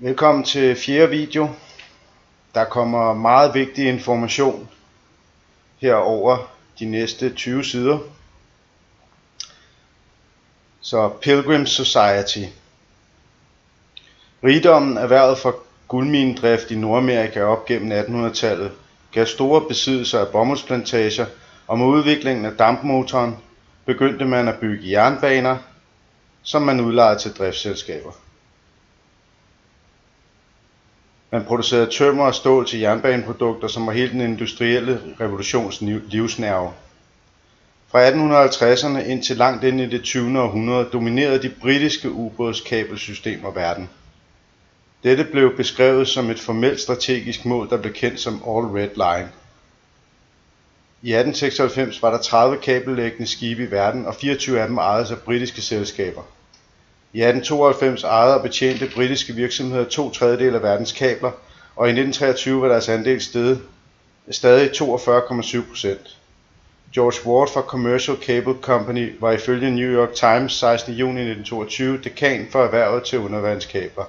Velkommen til fjerde video. Der kommer meget vigtig information herover de næste 20 sider. Så Pilgrim Society. Rigdommen erhvervet fra guldminedrift i Nordamerika op gennem 1800-tallet gav store besiddelser af bomuldsplantager, og med udviklingen af dampmotoren begyndte man at bygge jernbaner, som man udlejede til driftsselskaber. Man producerede tømmer og stål til jernbaneprodukter, som var hele den industrielle revolutions livsnerve. Fra 1850'erne indtil langt ind i det 20. århundrede dominerede de britiske ubådskabelsystemer verden. Dette blev beskrevet som et formelt strategisk mål, der blev kendt som All Red Line. I 1896 var der 30 kabellæggende skibe i verden, og 24 af dem ejedes af britiske selskaber. I 1892 ejede og betjente britiske virksomheder 2/3 af verdens kabler, og i 1923 var deres andel stadig 42,7%. George Ward fra Commercial Cable Company var ifølge New York Times 16. juni 1922 dekan for erhvervet til undervandskabler.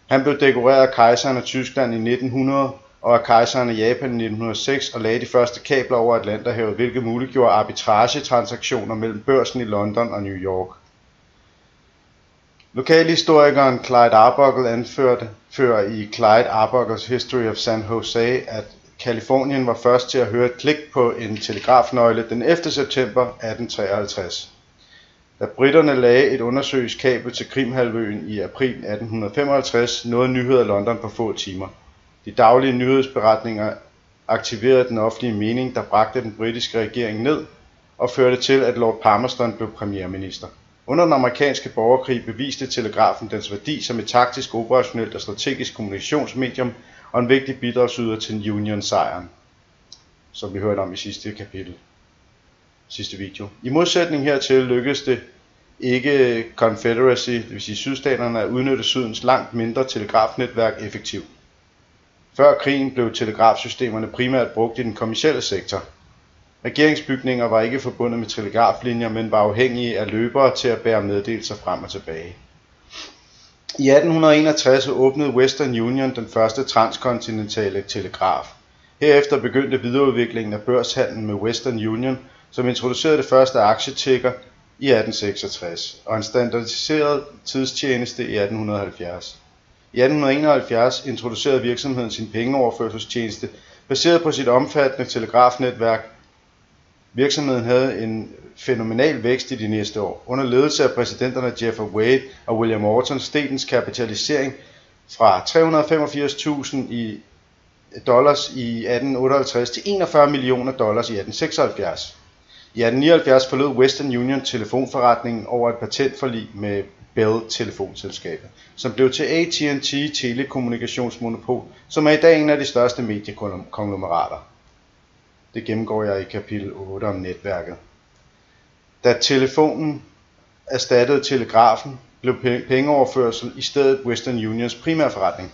Han blev dekoreret af kejseren af Tyskland i 1900 og af kejseren af Japan i 1906 og lagde de første kabler over Atlanterhavet, hvilket muliggjorde arbitragetransaktioner mellem børsen i London og New York. Lokalhistorikeren Clyde Arbuckle anfører i Clyde Arbuckles History of San Jose, at Californien var først til at høre et klik på en telegrafnøgle den 11. september 1853. Da britterne lagde et undersøisk kabel til Krimhalvøen i april 1855, nåede nyheder London på få timer. De daglige nyhedsberetninger aktiverede den offentlige mening, der bragte den britiske regering ned og førte til, at Lord Palmerston blev premierminister. Under den amerikanske borgerkrig beviste telegrafen dens værdi som et taktisk, operationelt og strategisk kommunikationsmedium og en vigtig bidragsyder til Union-sejren, som vi hørte om i sidste video. I modsætning hertil lykkedes det ikke Confederacy, det vil sige sydstaterne, at udnytte Sydens langt mindre telegrafnetværk effektivt. Før krigen blev telegrafsystemerne primært brugt i den kommercielle sektor. Regeringsbygninger var ikke forbundet med telegraflinjer, men var afhængige af løbere til at bære meddelelser frem og tilbage. I 1861 åbnede Western Union den første transkontinentale telegraf. Herefter begyndte videreudviklingen af børshandlen med Western Union, som introducerede det første aktietikker i 1866 og en standardiseret tidstjeneste i 1870. I 1871 introducerede virksomheden sin pengeoverførselstjeneste baseret på sit omfattende telegrafnetværk. Virksomheden havde en fænomenal vækst i de næste år. Under ledelse af præsidenterne Jefferson Wade og William Orton steg dens kapitalisering fra $385.000 i 1858 til $41 millioner i 1876. I 1879 forlod Western Union telefonforretningen over et patentforlig med Bell telefonselskabet, som blev til AT&T telekommunikationsmonopol, som er i dag en af de største mediekonglomerater. Det gennemgår jeg i kapitel 8 om netværket. Da telefonen erstattede telegrafen, blev pengeoverførsel i stedet Western Unions primærforretning.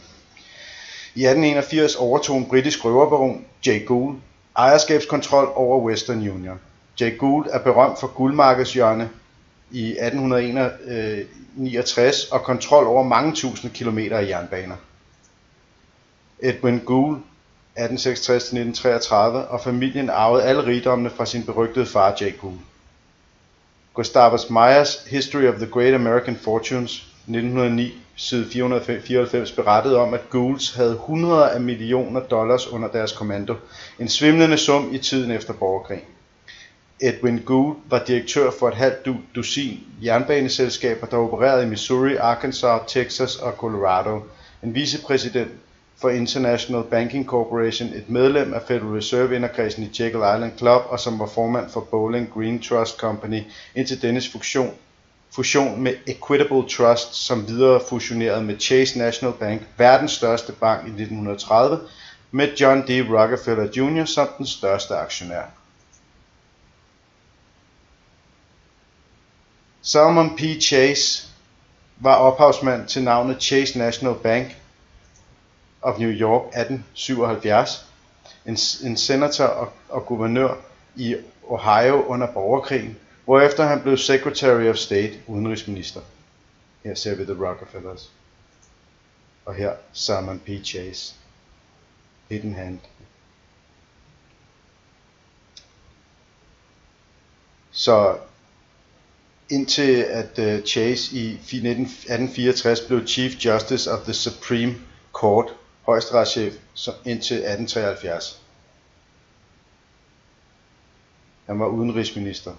I 1881 overtog en britisk røverbaron, Jay Gould, ejerskabskontrol over Western Union. Jay Gould er berømt for guldmarkedshjørne i 1869 og kontrol over mange tusind kilometer af jernbaner. Edwin Gould 1866-1933, og familien arvede alle rigdommene fra sin berygtede far Jay Gould. Gustavus Meyers History of the Great American Fortunes 1909, side 494, berettede om, at Goulds havde hundreder af millioner dollars under deres kommando, en svimlende sum i tiden efter borgerkrigen. Edwin Gould var direktør for et halvt dusin jernbaneselskaber, der opererede i Missouri, Arkansas, Texas og Colorado, en vicepræsident for International Banking Corporation, et medlem af Federal Reserve inderkredsen i Jekyll Island Club, og som var formand for Bowling Green Trust Company, indtil dennes fusion med Equitable Trust, som videre fusionerede med Chase National Bank, verdens største bank i 1930, med John D. Rockefeller Jr. som den største aktionær. Salmon P. Chase var ophavsmand til navnet Chase National Bank of New York 1877, en senator og guvernør i Ohio under borgerkrigen, hvorefter han blev Secretary of State, udenrigsminister. Her ser vi The Rockefellers. og her Simon P. Chase. Hidden Hand. Så indtil at Chase i 1864 blev Chief Justice of the Supreme Court, højesteretschef indtil 1873. Han var udenrigsminister.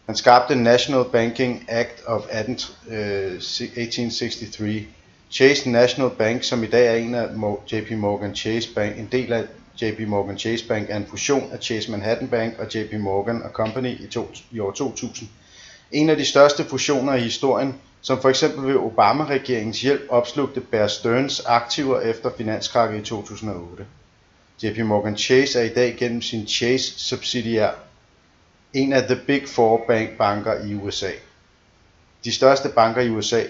Han skabte National Banking Act of 1863. Chase National Bank, som i dag er en af JP Morgan Chase Bank, en del af JP Morgan Chase Bank, er en fusion af Chase Manhattan Bank og JP Morgan Company i år 2000. En af de største fusioner i historien, som for eksempel ved Obama-regeringens hjælp opslugte Bear Stearns aktiver efter finanskrakket i 2008. JP Morgan Chase er i dag gennem sin Chase-subsidiær en af The Big Four banker i USA. De største banker i USA,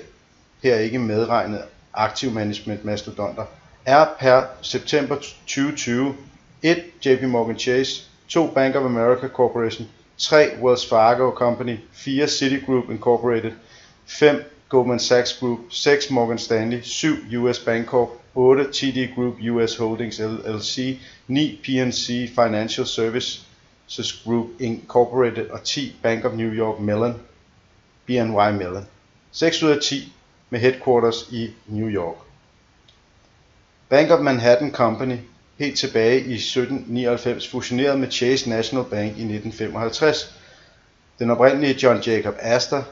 her ikke medregnet aktiv management mastodonter, er per september 2020 1. JP Morgan Chase, 2. Bank of America Corporation, 3. Wells Fargo Company, 4. Citigroup Incorporated, 5. Goldman Sachs Group, 6. Morgan Stanley, 7. US Bancorp, 8. TD Group US Holdings LLC, 9. PNC Financial Services Group Incorporated og 10. Bank of New York Mellon, BNY Mellon. 6 ud af 10 med headquarters i New York. Bank of Manhattan Company, helt tilbage i 1799, fusionerede med Chase National Bank i 1955. Den oprindelige John Jacob Astor,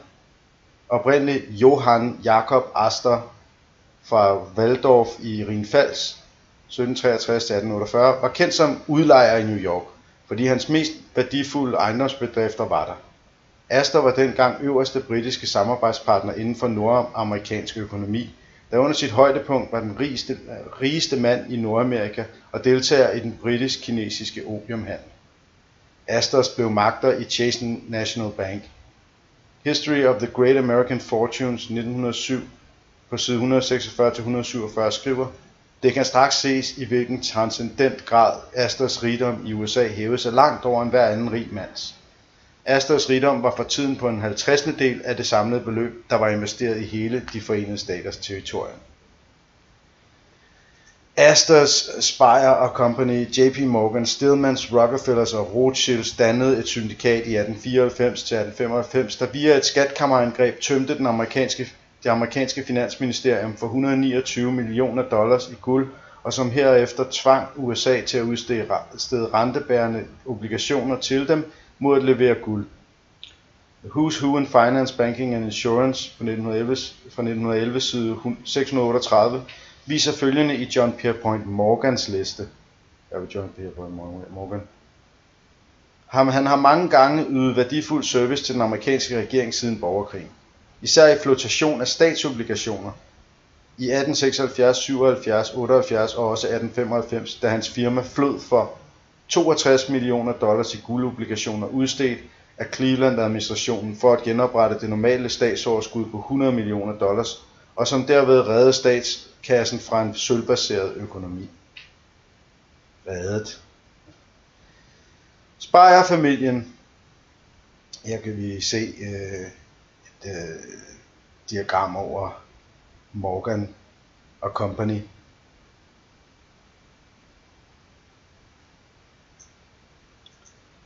oprindelig Johann Jakob Astor fra Waldorf i Rheinfels 1763-1848, var kendt som udlejer i New York, fordi hans mest værdifulde ejendomsbedrifter var der. Astor var dengang øverste britiske samarbejdspartner inden for nordamerikansk økonomi, der under sit højdepunkt var den rigeste mand i Nordamerika og deltager i den britisk-kinesiske opiumhandel. Astors blev magter i Chase National Bank. History of the Great American Fortunes 1907 på side 146-147 skriver: det kan straks ses i hvilken transcendent grad Astors rigdom i USA hævede sig langt over enhver anden rig mands. Astors rigdom var for tiden på en 50. del af det samlede beløb, der var investeret i hele de forenede staters territorium. Astors, Speyer Company, JP Morgan, Stillmans, Rockefellers og Rothschilds dannede et syndikat i 1894-1895, der via et skatkammerangreb tømte det amerikanske finansministerium for $129 millioner i guld, og som herefter tvang USA til at udstede rentebærende obligationer til dem mod at levere guld. Who's Who in Finance, Banking and Insurance fra 1911 side 638 viser følgende i John Pierpont Morgans liste. John Pierpont Morgan. Han har mange gange ydet værdifuld service til den amerikanske regering siden borgerkrigen. Især i flotation af statsobligationer i 1876, 77, 78 og også 1895, da hans firma flød for $62 millioner i guldobligationer udstedt af Cleveland-administrationen for at genoprette det normale statsoverskud på $100 millioner, og som derved reddede statskassen fra en sølvbaseret økonomi. Reddet. Speyer-familien. Her kan vi se et diagram over Morgan og Company.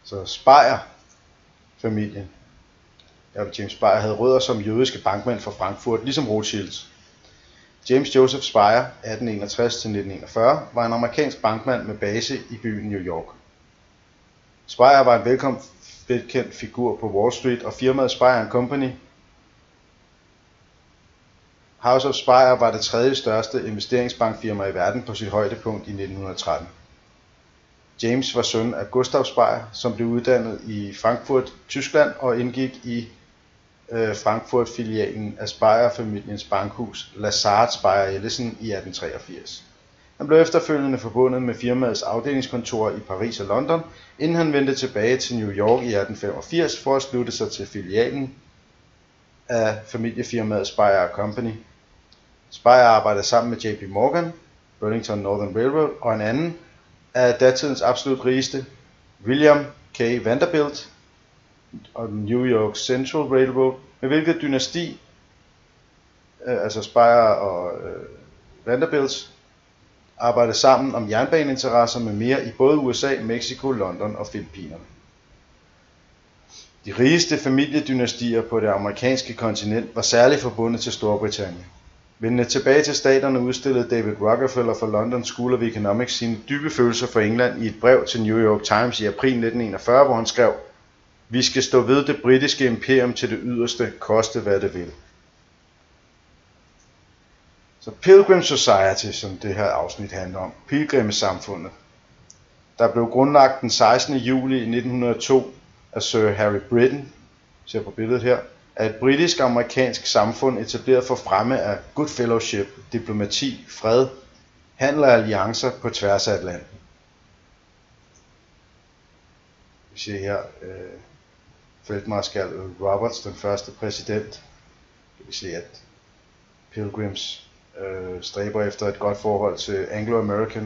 Så Speyer-familien. James Speyer havde rødder som jødiske bankmænd fra Frankfurt, ligesom Rothschilds. James Joseph Speyer, 1861-1941, var en amerikansk bankmand med base i byen New York. Speyer var en velkendt figur på Wall Street, og firmaet Speyer Company, House of Speyer, var det tredje største investeringsbankfirma i verden på sit højdepunkt i 1913. James var søn af Gustav Speyer, som blev uddannet i Frankfurt, Tyskland, og indgik i Frankfurt-filialen af Speyer-familiens bankhus Lazard Speyer Ellison i 1883. Han blev efterfølgende forbundet med firmaets afdelingskontorer i Paris og London, inden han vendte tilbage til New York i 1885 for at slutte sig til filialen af familiefirmaet Speyer Company. Speyer arbejdede sammen med JP Morgan, Burlington Northern Railroad og en anden af datidens absolut rigeste, William K. Vanderbilt og New York Central Railroad, med hvilket dynasti, altså Speyer og Vanderbilts arbejdede sammen om jernbaneinteresser med mere i både USA, Mexico, London og Filippinerne. De rigeste familiedynastier på det amerikanske kontinent var særligt forbundet til Storbritannien. Vendende tilbage til staterne udstillede David Rockefeller fra London School of Economics sine dybe følelser for England i et brev til New York Times i april 1941, hvor han skrev: "Vi skal stå ved det britiske imperium til det yderste, koste hvad det vil." Så Pilgrim Society, som det her afsnit handler om, pilgrimmesamfundet, der blev grundlagt den 16. juli 1902 af Sir Harry Britten, ser på billedet her, er et britisk-amerikansk samfund etableret for fremme af good fellowship, diplomati, fred, handel og alliancer på tværs af Atlanten. Vi ser her feltmarskal Roberts, den første præsident. Vi ser, at Pilgrims stræber efter et godt forhold til Anglo-American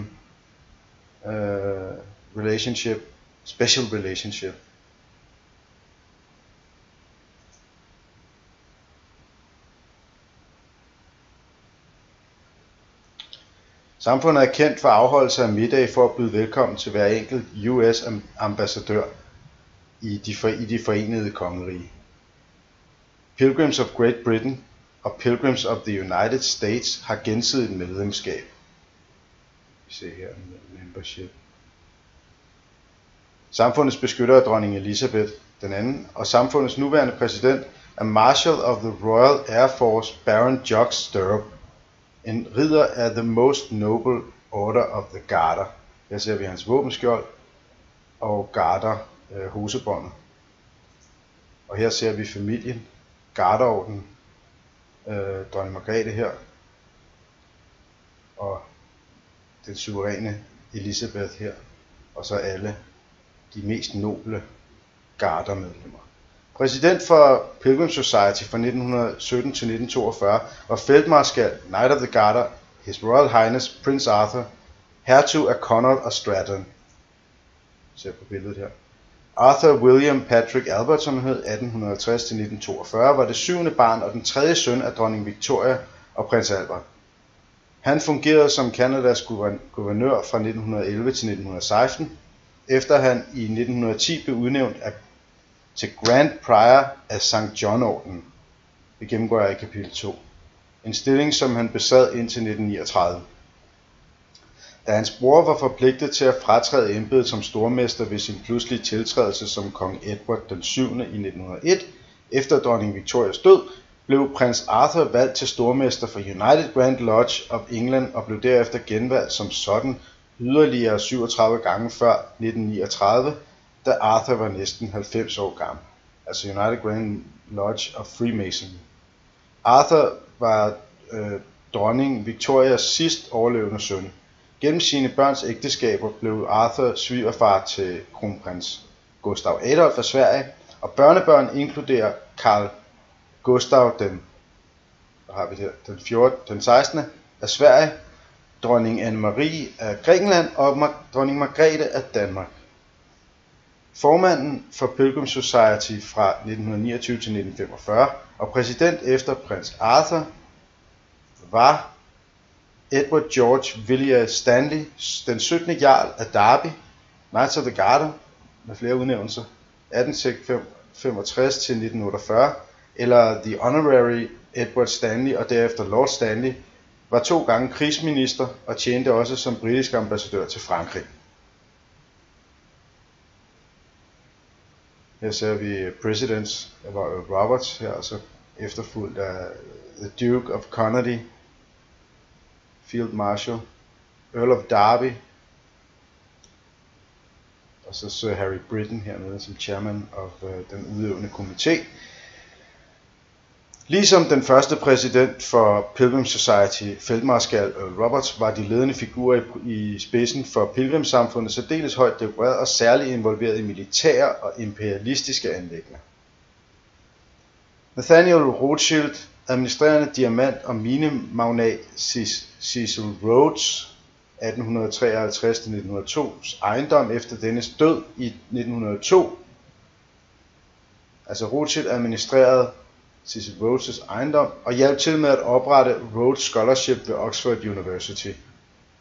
relationship, special relationship. Samfundet er kendt for afholdelse af middag for at byde velkommen til hver enkelt US-ambassadør i de forenede kongerige. Pilgrims of Great Britain og Pilgrims of the United States har gensidigt medlemskab. Vi ser her membership. Samfundets beskytter er dronning Elizabeth II, og samfundets nuværende præsident er Marshal of the Royal Air Force Baron Jock Stirrup, en ridder af The Most Noble Order of the Garter. Her ser vi hans våbenskjold og garter hosebåndet. Og her ser vi familien, Garterorden, dronning Margrethe her, og den suveræne Elizabeth her, og så alle de mest noble gartermedlemmer. Præsident for Pilgrim Society fra 1917 til 1942 var feltmarskal, Knight of the Garter, His Royal Highness Prince Arthur, hertug af Connaught og Stratton. Se på billedet her. Arthur William Patrick Albert, som hed 1860 til 1942, var det 7. barn og den 3. søn af dronning Victoria og prins Albert. Han fungerede som Canadas guvernør fra 1911 til 1916, efter han i 1910 blev udnævnt til Grand Prior af St. John-ordenen. Det gennemgår jeg i kapitel 2. En stilling, som han besad indtil 1939. Da hans bror var forpligtet til at fratræde embedet som stormester ved sin pludselige tiltrædelse som kong Edward den 7. i 1901, efter dronning Victorias død, blev prins Arthur valgt til stormester for United Grand Lodge of England og blev derefter genvalgt som sådan yderligere 37 gange før 1939, da Arthur var næsten 90 år gammel, altså United Grand Lodge of Freemasonry. Arthur var dronning Victorias sidst overlevende søn. Gennem sine børns ægteskaber blev Arthur svigerfar til kronprins Gustav Adolf af Sverige, og børnebørn inkluderer Carl Gustav den 16. af Sverige, dronning Anne-Marie af Grækenland og dronning Margrethe af Danmark. Formanden for Pilgrim Society fra 1929 til 1945 og præsident efter prins Arthur var Edward George Villiers Stanley, den 17. jarl af Derby, Knights of the Garter med flere udnævnelser, 1865 til 1948, eller The Honorary Edward Stanley og derefter Lord Stanley, var 2 gange krigsminister og tjente også som britisk ambassadør til Frankrig. Her ser vi Presidents, der var Earl Roberts her, og så efterfulgt af The Duke of Connaught, Field Marshal, Earl of Derby, og så Sir Harry Britten hernede som chairman of den udøvende komité. Ligesom den første præsident for Pilgrim Society, feltmarskal Earl Roberts, var de ledende figurer i spidsen for pilgrimsamfundet særdeles højt dekoreret og særligt involveret i militære og imperialistiske anliggender. Nathaniel Rothschild, administrerende diamant- og minemagnat Cecil Rhodes, 1853-1902's ejendom efter dennes død i 1902. Altså Rothschild administrerede Cecil Rhodes' ejendom, og hjalp til med at oprette Rhodes Scholarship ved Oxford University.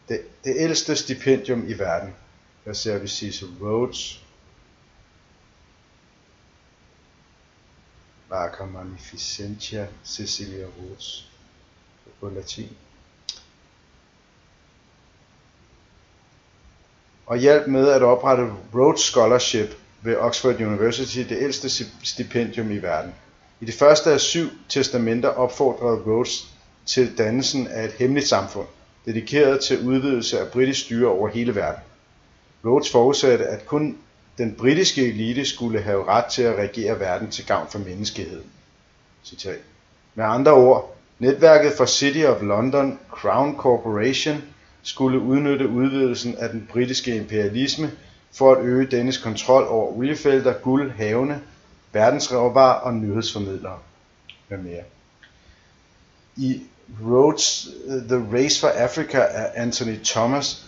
Det ældste stipendium i verden. Her ser vi Cecil Rhodes. Barca Magnificentia Cecilia Rhodes på latin. Og hjalp med at oprette Rhodes Scholarship ved Oxford University, det ældste stipendium i verden. I det første af 7 testamenter opfordrede Rhodes til dannelsen af et hemmeligt samfund, dedikeret til udvidelse af britisk styre over hele verden. Rhodes forudsatte, at kun den britiske elite skulle have ret til at regere verden til gavn for menneskeheden. Citat. Med andre ord, netværket for City of London Crown Corporation skulle udnytte udvidelsen af den britiske imperialisme for at øge dennes kontrol over oliefelter, guld, havene, verdensråvarer og nyhedsformidlere med mere. I Rhodes The Race for Africa af Anthony Thomas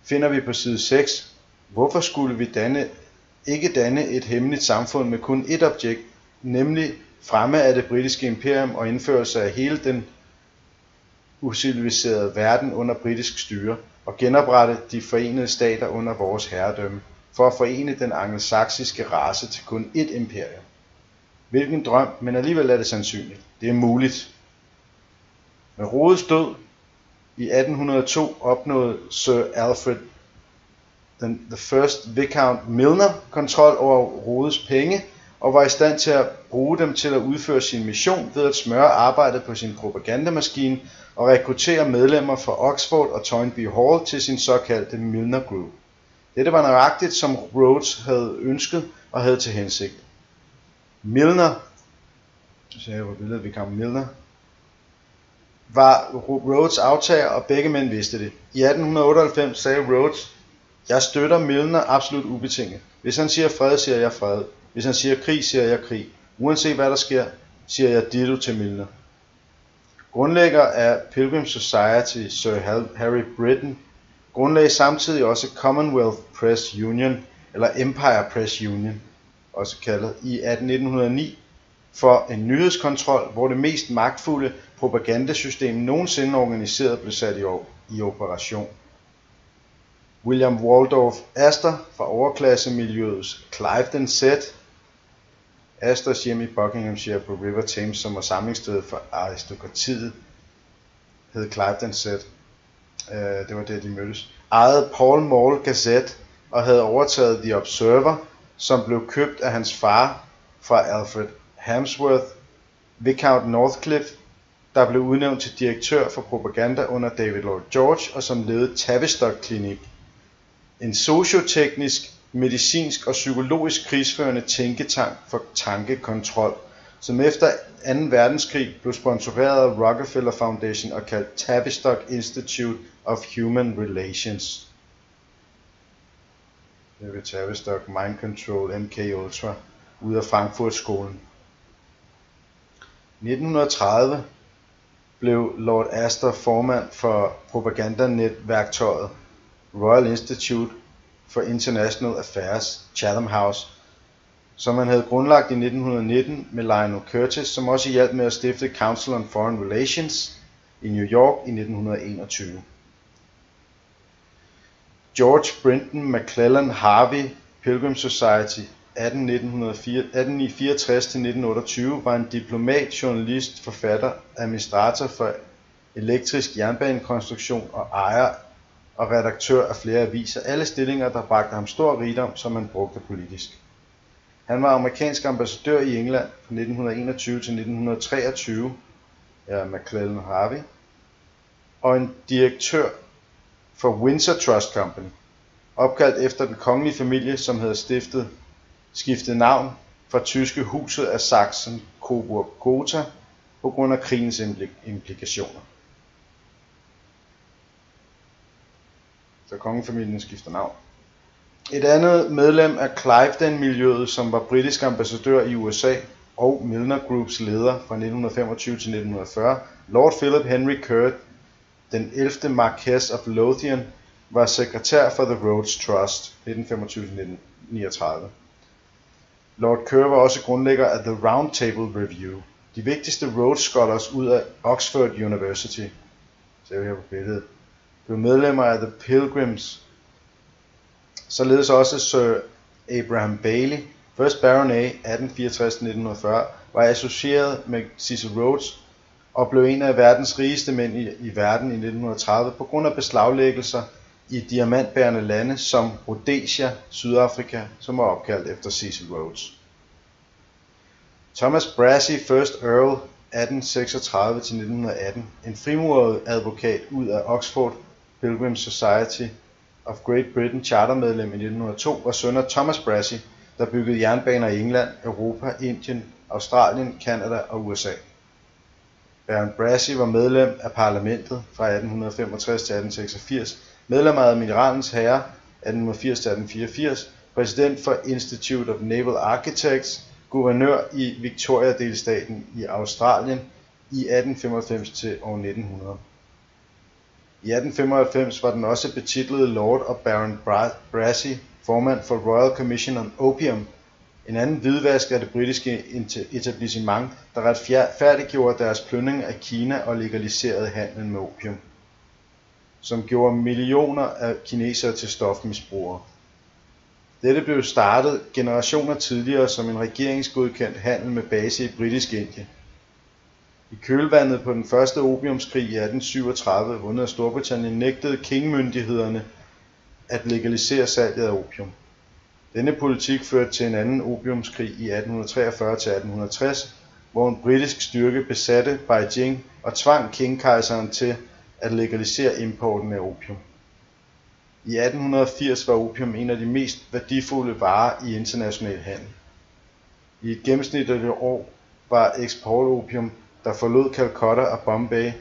finder vi på side 6, hvorfor skulle vi ikke danne et hemmeligt samfund med kun ét objekt, nemlig fremme af det britiske imperium og indførelse af hele den uciviliserede verden under britisk styre og genoprette de forenede stater under vores herredømme, for at forene den angelsaksiske race til kun ét imperium. Hvilken drøm, men alligevel er det sandsynligt. Det er muligt. Med Rhodes død i 1802 opnåede Sir Alfred the First Viscount Milner kontrol over Rhodes penge og var i stand til at bruge dem til at udføre sin mission ved at smøre arbejdet på sin propagandamaskine og rekruttere medlemmer fra Oxford og Toynbee Hall til sin såkaldte Milner Group. Dette var nøjagtigt, som Rhodes havde ønsket og havde til hensigt. Milner, var Rhodes aftager, og begge mænd vidste det. I 1898 sagde Rhodes, jeg støtter Milner absolut ubetinget. Hvis han siger fred, siger jeg fred. Hvis han siger krig, siger jeg krig. Uanset hvad der sker, siger jeg ditto til Milner. Grundlægger af Pilgrim Society, Sir Harry Britton, grundlagde samtidig også Commonwealth Press Union, eller Empire Press Union, også kaldet, i 1909 for en nyhedskontrol, hvor det mest magtfulde propagandasystem nogensinde organiseret blev sat i operation. William Waldorf Astor fra overklassemiljøets Cliveden Z, Astors hjem i Buckinghamshire på River Thames, som var samlingsstedet for aristokratiet, hed Cliveden Z. Det var der, de mødtes. Ejede Pall Mall Gazette og havde overtaget The Observer, som blev købt af hans far fra Alfred Hamsworth, Viscount Northcliffe, der blev udnævnt til direktør for propaganda under David Lloyd George, og som ledede Tavistock Klinik, en socioteknisk, medicinsk og psykologisk krigsførende tænketank for tankekontrol, som efter 2. verdenskrig blev sponsoreret af Rockefeller Foundation og kaldt Tavistock Institute of Human Relations. Det er Tavistock Mind Control MK Ultra ud af Frankfurt-skolen. I 1930 blev Lord Astor formand for propagandanetværktøjet Royal Institute for International Affairs, Chatham House, som han havde grundlagt i 1919 med Lionel Curtis, som også hjalp med at stifte Council on Foreign Relations i New York i 1921. George Brinton McClellan Harvey, Pilgrim Society 1864-1928, var en diplomat, journalist, forfatter, administrator for elektrisk jernbanekonstruktion og ejer og redaktør af flere aviser, alle stillinger, der bragte ham stor rigdom, som han brugte politisk. Han var amerikansk ambassadør i England fra 1921 til 1923, McClellan Harvey, og en direktør for Windsor Trust Company, opkaldt efter den kongelige familie, som havde skiftet navn fra tyske Huset af Sachsen-Coburg-Gotha på grund af krigens implikationer. Så kongefamilien skifter navn. Et andet medlem af Cliveden-miljøet, som var britisk ambassadør i USA og Milner Groups leder fra 1925 til 1940, Lord Philip Henry Curt, den 11. Marquess of Lothian, var sekretær for The Rhodes Trust 1925-1939. Lord Kerr var også grundlægger af The Round Table Review, de vigtigste Rhodes Scholars ud af Oxford University, ser vi her på billedet, blev medlemmer af The Pilgrims. Således også Sir Abraham Bailey, First Baronet 1864-1940, var associeret med Cecil Rhodes og blev en af verdens rigeste mænd i verden i 1930 på grund af beslaglæggelser i diamantbærende lande som Rhodesia, Sydafrika, som var opkaldt efter Cecil Rhodes. Thomas Brassey, First Earl 1836-1918, en frimuret advokat ud af Oxford Pilgrim Society of Great Britain, chartermedlem i 1902, var søn af Thomas Brassey, der byggede jernbaner i England, Europa, Indien, Australien, Canada og USA. Baron Brassey var medlem af parlamentet fra 1865 til 1886, medlem af Admiralens Herre 1880 til 1884, præsident for Institute of Naval Architects, guvernør i Victoria-delstaten i Australien i 1895 til år 1900. I 1895 var den også betitlede Lord og Baron Brassey formand for Royal Commission on Opium, en anden hvidvask af det britiske etablissement, der retfærdiggjorde deres plyndring af Kina og legaliserede handlen med opium, som gjorde millioner af kinesere til stofmisbrugere. Dette blev startet generationer tidligere som en regeringsgodkendt handel med base i Britisk Indien. I kølvandet på den første opiumskrig i 1837, vundet af Storbritannien, nægtede Qing-myndighederne at legalisere salget af opium. Denne politik førte til en anden opiumskrig i 1843-1860, hvor en britisk styrke besatte Beijing og tvang Qing-kejseren til at legalisere importen af opium. I 1880 var opium en af de mest værdifulde varer i international handel. I et gennemsnitligt år var eksportopium, der forlod Calcutta og Bombay,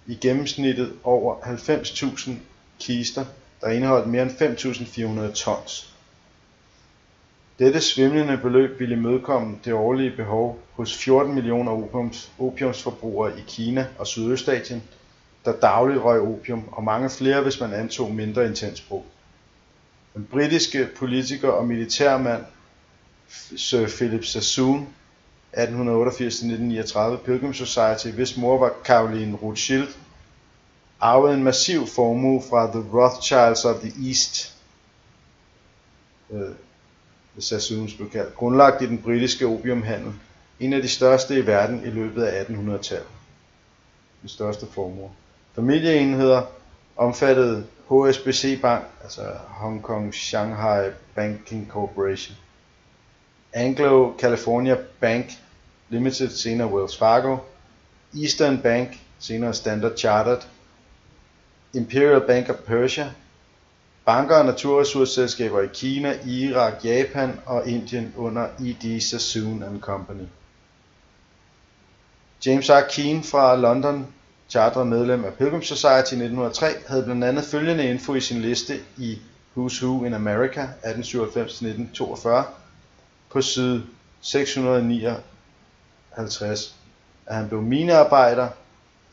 i gennemsnittet over 90.000 kister, der indeholdt mere end 5.400 tons. Dette svimlende beløb ville imødekomme det årlige behov hos 14 millioner opiumsforbrugere i Kina og Sydøstasien, der dagligt røg opium, og mange flere, hvis man antog mindre intens brug. Den britiske politiker og militærmand Sir Philip Sassoon 1888-1939, Pilgrim Society, hvis mor var Caroline Rothschild, arvede en massiv formue fra The Rothschilds of the East, Sassoons blev kaldt, grundlagt i den britiske opiumhandel, en af de største i verden i løbet af 1800-tallet. De største formuer. Familieenheder omfattede HSBC Bank, altså Hong Kong Shanghai Banking Corporation, Anglo California Bank Limited, senere Wells Fargo, Eastern Bank, senere Standard Chartered, Imperial Bank of Persia, banker og naturressourceselskaber i Kina, Irak, Japan og Indien under E.D. Sassoon & Company. James R. Keane fra London, charteret medlem af Pilgrim Society i 1903, havde blandt andet følgende info i sin liste i Who's Who in America 1897-1942 på side 659, at han blev minearbejder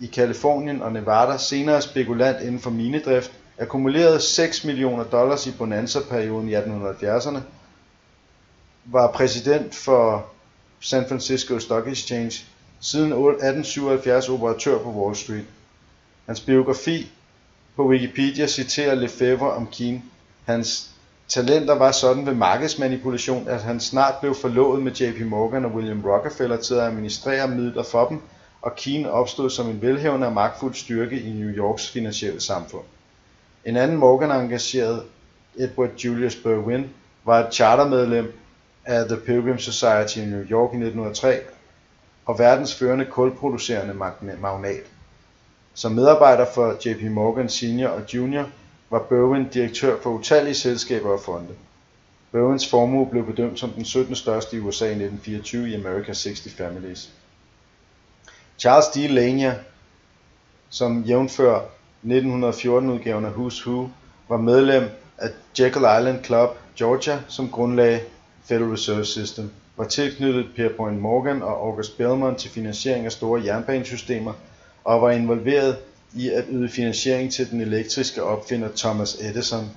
i Californien og Nevada, senere spekulant inden for minedrift, akkumulerede $6 millioner i bonanza-perioden i 1870'erne, var præsident for San Francisco Stock Exchange, siden 1877 operatør på Wall Street. Hans biografi på Wikipedia citerer Lefebvre om Keane. Hans talenter var sådan ved markedsmanipulation, at han snart blev forlovet med JP Morgan og William Rockefeller til at administrere midler for dem, og Keane opstod som en velhævende og magtfuld styrke i New Yorks finansielle samfund. En anden Morgan-engageret, Edward Julius Berwin, var et chartermedlem af The Pilgrim Society i New York i 1903 og verdens førende kulproducerende magnat. Som medarbejder for JP Morgan Senior og Junior var Berwin direktør for utallige selskaber og fonde. Berwins formue blev bedømt som den 17. største i USA i 1924 i America's 60 Families. Charles D. Lanier, som jævnfør 1914-udgaven af Who's Who, var medlem af Jekyll Island Club, Georgia, som grundlagde Federal Reserve System, var tilknyttet Pierpont Morgan og August Belmont til finansiering af store jernbanesystemer, og var involveret i at yde finansiering til den elektriske opfinder Thomas Edison.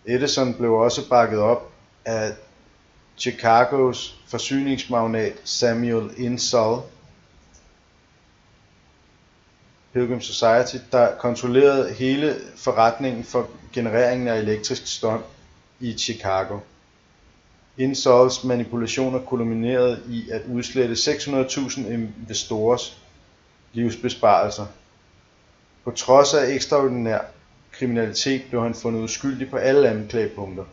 Edison blev også bakket op af Chicagos forsyningsmagnat Samuel Insull. Pilgrim Society, der kontrollerede hele forretningen for genereringen af elektrisk strøm i Chicago. Insulls manipulationer kulminerede i at udslette 600.000 investorers livsbesparelser. På trods af ekstraordinær kriminalitet blev han fundet uskyldig på alle anklagepunkter.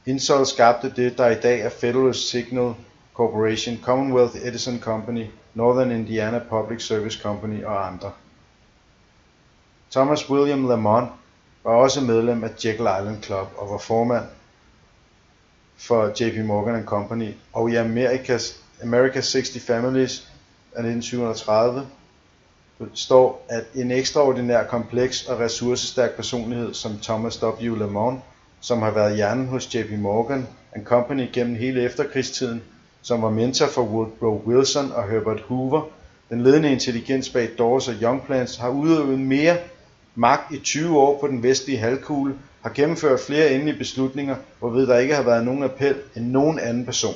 Insull skabte det, der i dag er Federal Signal Corporation, Commonwealth Edison Company, Northern Indiana Public Service Company og andre. Thomas William Lamont var også medlem af Jekyll Island Club og var formand for JP Morgan & Company, og i America's 60 Families af 1937 står, at en ekstraordinær kompleks og ressourcestærk personlighed som Thomas W. Lamont, som har været hjernen hos JP Morgan & Company gennem hele efterkrigstiden, som var mentor for Woodrow Wilson og Herbert Hoover, den ledende intelligens bag Dawes og Young Plans, har udøvet mere magt i 20 år på den vestlige halvkugle, har gennemført flere endelige beslutninger, hvorved der ikke har været nogen appel end nogen anden person.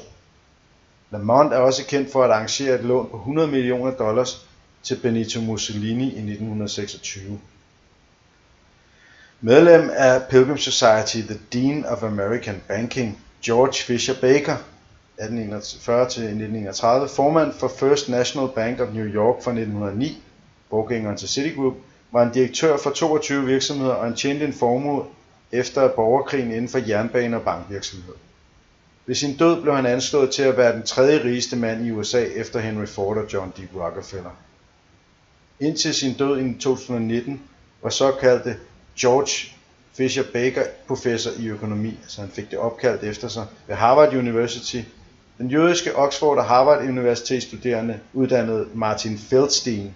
Lamont er også kendt for at arrangere et lån på $100 millioner til Benito Mussolini i 1926. Medlem af Pilgrim Society, The Dean of American Banking, George Fisher Baker, 1841-1931, formand for First National Bank of New York fra 1909, forgængeren til Citigroup, var en direktør for 22 virksomheder, og han tjente en formue efter borgerkrigen inden for jernbane- og bankvirksomhed. Ved sin død blev han anslået til at være den tredje rigeste mand i USA efter Henry Ford og John D. Rockefeller. Indtil sin død i 2019 var såkaldte George Fisher Baker professor i økonomi, så han fik det opkaldt efter sig, ved Harvard University. Den jødiske Oxford og Harvard Universitetsstuderende uddannede Martin Feldstein.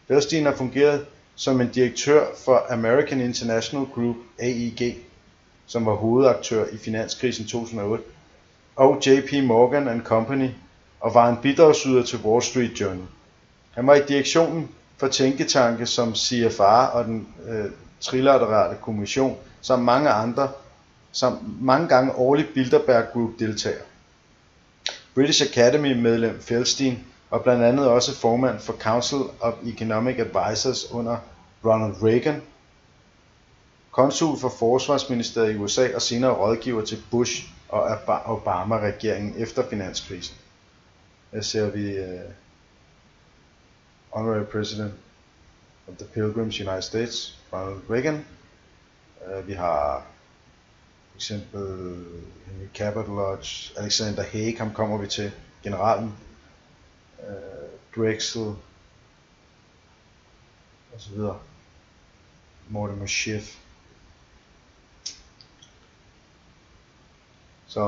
Feldstein har fungeret som en direktør for American International Group, AIG, som var hovedaktør i finanskrisen 2008, og JP Morgan & Company, og var en bidragsyder til Wall Street Journal. Han var i direktionen for tænketanke som CFR og den trilaterale kommission, samt mange andre, samt mange gange årligt Bilderberg Group deltager. British Academy medlem Feldstein og blandt andet også formand for Council of Economic Advisors under Ronald Reagan, konsul for Forsvarsministeriet i USA og senere rådgiver til Bush og Obama-regeringen efter finanskrisen. Her ser vi Honorary President of the Pilgrims United States, Ronald Reagan. Vi har for eksempel Henry Cabot Lodge, Alexander Haig, ham kommer vi til, generalen, Drexel og så videre. Mortimer Schiff. Så,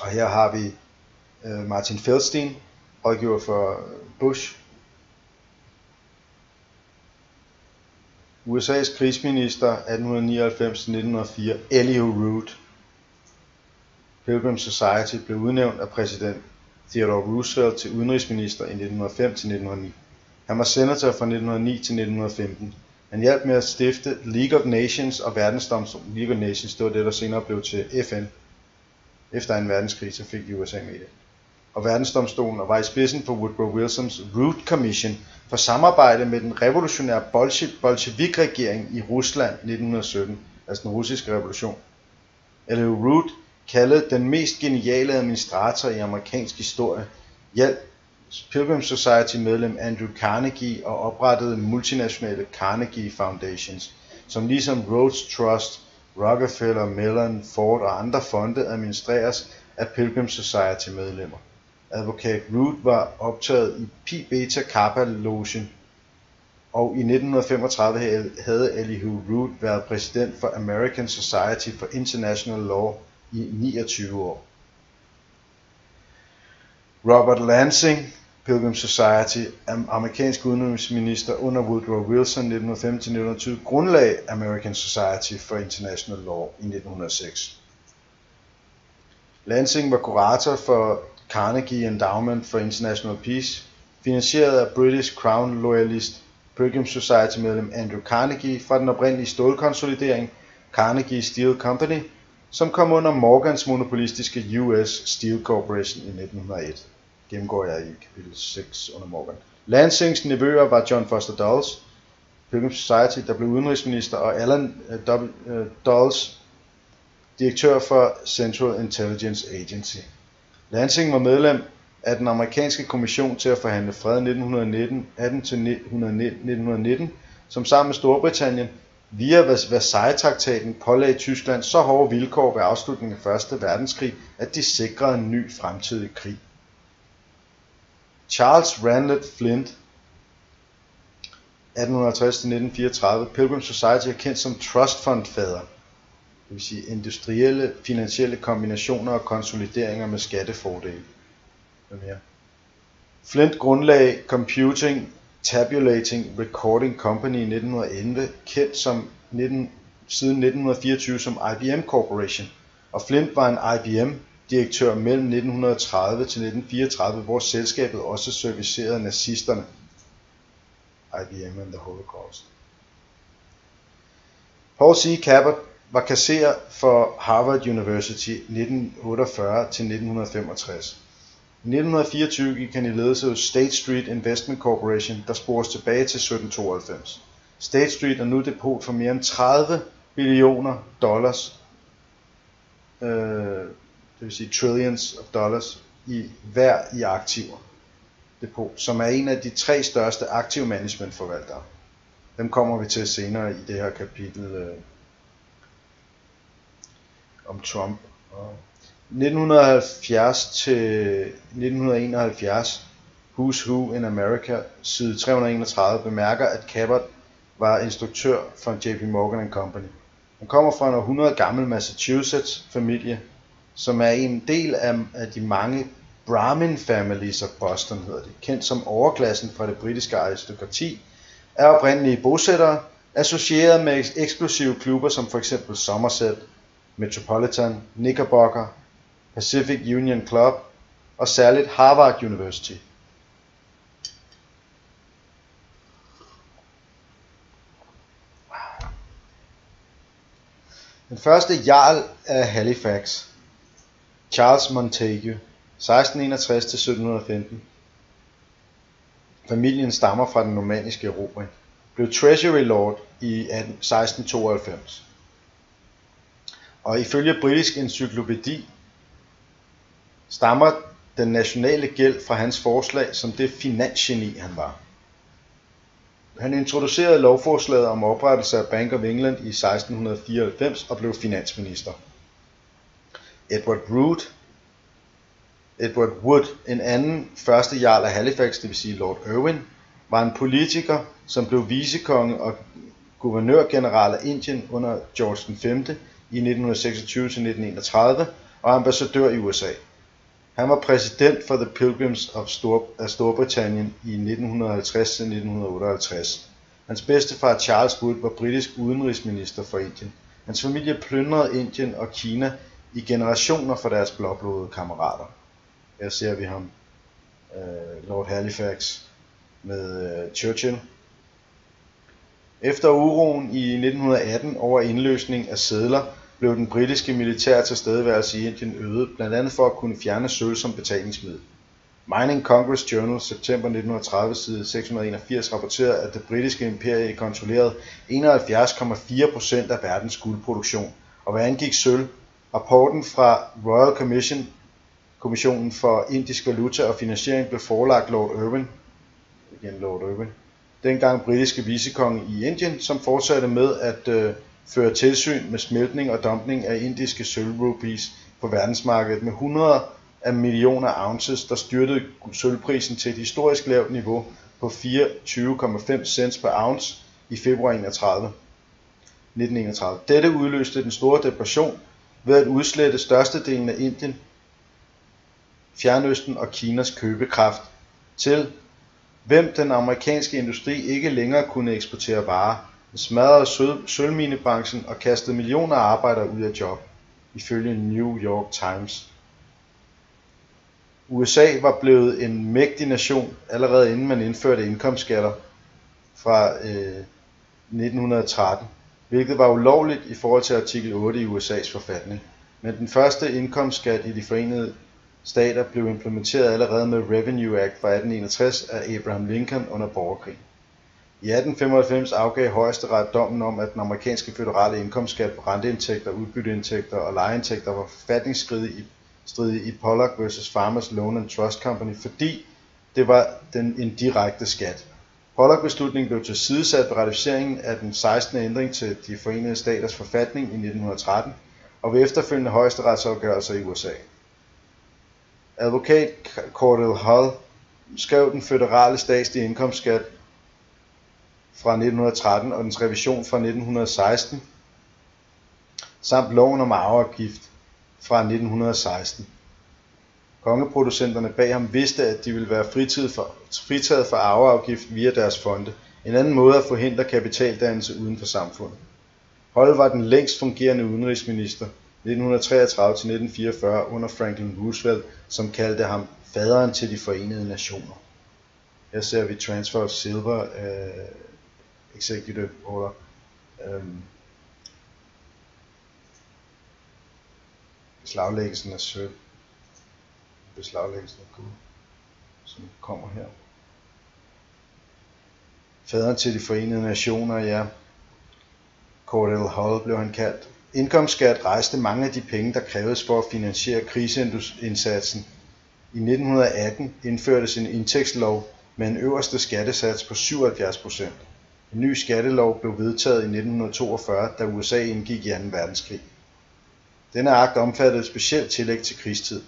og her har vi Martin Feldstein, rådgiver for Bush. USA's krigsminister 1899-1904, Elihu Root. Pilgrim Society blev udnævnt af præsident Theodore Roosevelt til udenrigsminister i 1905-1909. Han var senator fra 1909 til 1915. Han hjalp med at stifte League of Nations og verdensdomstolen. League of Nations, det var det, der senere blev til FN. Efter en verdenskrig, så fik USA med det. Og verdensdomstolen, og var i spidsen for Woodrow Wilsons Root Commission for samarbejde med den revolutionære bolshevik-regering i Rusland 1917, altså den russiske revolution. Elihu Root, kaldet den mest geniale administrator i amerikansk historie, hjalp Pilgrim Society medlem Andrew Carnegie og oprettede multinationale Carnegie Foundations, som ligesom Rhodes Trust, Rockefeller, Mellon, Ford og andre fonde administreres af Pilgrim Society medlemmer. Advokat Root var optaget i Pi Beta Kappa Logen, og i 1935 havde Elihu Root været præsident for American Society for International Law i 29 år. Robert Lansing, Pilgrim Society, amerikansk udenrigsminister under Woodrow Wilson 1905-1920, grundlagde American Society for International Law i 1906. Lansing var kurator for Carnegie Endowment for International Peace, finansieret af British Crown loyalist Pilgrim Society medlem Andrew Carnegie fra den oprindelige stålkonsolidering Carnegie Steel Company som kom under Morgans monopolistiske US Steel Corporation i 1901. Gennemgår jeg i kapitel 6 under Morgan. Lansings nevøer var John Foster Dulles, Pilgrim Society, der blev udenrigsminister, og Alan Dulles, direktør for Central Intelligence Agency. Lansing var medlem af den amerikanske kommission til at forhandle fred 1918-1919, som sammen med Storbritannien via Versailles-traktaten pålagde Tyskland så hårde vilkår ved afslutningen af 1. verdenskrig, at de sikrede en ny fremtidig krig. Charles Ranlett Flint, 1850-1934, Pilgrim Society er kendt som Trust Fund fader, det vil sige industrielle, finansielle kombinationer og konsolideringer med skattefordele. Flint grundlagde Computing, Tabulating, Recording Company i 1911, kendt som siden 1924 som IBM Corporation, og Flint var en IBM-direktør mellem 1930 til 1934, hvor selskabet også servicerede nazisterne. IBM and the Holocaust. Paul C. Cabot var kasserer for Harvard University 1948 til 1965. I 1924 gik han i ledelse hos State Street Investment Corporation, der spores tilbage til 1792. State Street er nu depot for mere end 30 billioner dollars, det vil sige trillions of dollars, i aktiver depot, som er en af de 3 største aktiv managementforvaltere. Dem kommer vi til senere i det her kapitel om Trump. 1970 til 1971, Who's Who in America, side 331, bemærker, at Cabot var instruktør for JP Morgan & Company. Han kommer fra en århundrede gammel Massachusetts-familie, som er en del af de mange Brahmin families of Boston, hedder det, kendt som overklassen fra det britiske aristokrati, er oprindelige bosættere, associeret med eksklusive klubber som f.eks. Somerset, Metropolitan, Knickerbocker, Pacific Union Club og særligt Harvard University. Den første jarl af Halifax, Charles Montague, 1661 til 1715. Familien stammer fra den normanniske erobring. Blev Treasury Lord i 1692. Og ifølge britisk encyklopædi stammer den nationale gæld fra hans forslag som det finansgeni han var. Han introducerede lovforslaget om oprettelse af Bank of England i 1694 og blev finansminister. Edward Wood, en anden første jarl af Halifax, det vil sige Lord Irwin, var en politiker, som blev vicekonge og guvernørgeneral af Indien under George V i 1926-1931 og ambassadør i USA. Han var præsident for The Pilgrims af Storbritannien i 1950-1958. Hans bedstefar Charles Wood var britisk udenrigsminister for Indien. Hans familie plyndrede Indien og Kina i generationer for deres blåblodede kammerater. Her ser vi ham, Lord Halifax, med Churchill. Efter uroen i 1918 over indløsning af sedler, blev den britiske militære tilstedeværelse i Indien øget, blandt andet for at kunne fjerne sølv som betalingsmiddel. Mining Congress Journal, september 1930, side 681, rapporterede, at det britiske imperie kontrollerede 71,4% af verdens guldproduktion, og hvad angik sølv, rapporten fra Royal Commissionen for Indisk Valuta og Finansiering blev forelagt Lord Irwin, dengang britiske vicekonge i Indien, som fortsatte med at føre tilsyn med smeltning og dumpning af indiske sølvrupees på verdensmarkedet med 100 af millioner ounces, der styrtede sølvprisen til et historisk lavt niveau på 24,5 cents per ounce i februar 1931. Dette udløste den store depression ved at udslette størstedelen af Indien, Fjernøsten og Kinas købekraft til hvem den amerikanske industri ikke længere kunne eksportere varer, smadrede sølvminebranchen og kastede millioner af arbejdere ud af job, ifølge New York Times. USA var blevet en mægtig nation allerede inden man indførte indkomstskatter fra 1913, hvilket var ulovligt i forhold til artikel 8 i USA's forfatning. Men den første indkomstskat i de forenede stater blev implementeret allerede med Revenue Act fra 1861 af Abraham Lincoln under borgerkrigen. I 1895 afgav Højesteret dommen om, at den amerikanske føderale indkomstskat på renteindtægter, udbytteindtægter og lejeindtægter var forfatningsstridig i Pollock vs. Farmers Loan and Trust Company, fordi det var en direkte skat. Pollock-beslutningen blev tilsidesat ved ratificeringen af den 16. ændring til de forenede staters forfatning i 1913 og ved efterfølgende højesteretsafgørelser i USA. Advokat Cordell Hull skrev den føderale statslige indkomstskat fra 1913 og dens revision fra 1916, samt loven om arveafgift fra 1916. Kongeproducenterne bag ham vidste, at de ville være fritaget for arveafgift via deres fonde, en anden måde at forhindre kapitaldannelse uden for samfundet. Hull var den længst fungerende udenrigsminister 1933-1944 under Franklin Roosevelt, som kaldte ham faderen til de forenede nationer. Her ser vi Transfer of Silver, Executive Order. Beslaglæggelsen af sølv. Beslaglæggelsen af guld, som kommer her. Faderen til de forenede nationer, ja. Cordell Hull blev han kaldt. Indkomstskat rejste mange af de penge, der krævedes for at finansiere kriseindsatsen. I 1918 indførtes en indtægtslov med en øverste skattesats på 77%. En ny skattelov blev vedtaget i 1942, da USA indgik i 2. verdenskrig. Denne akt omfattede et specielt tillæg til krigstid.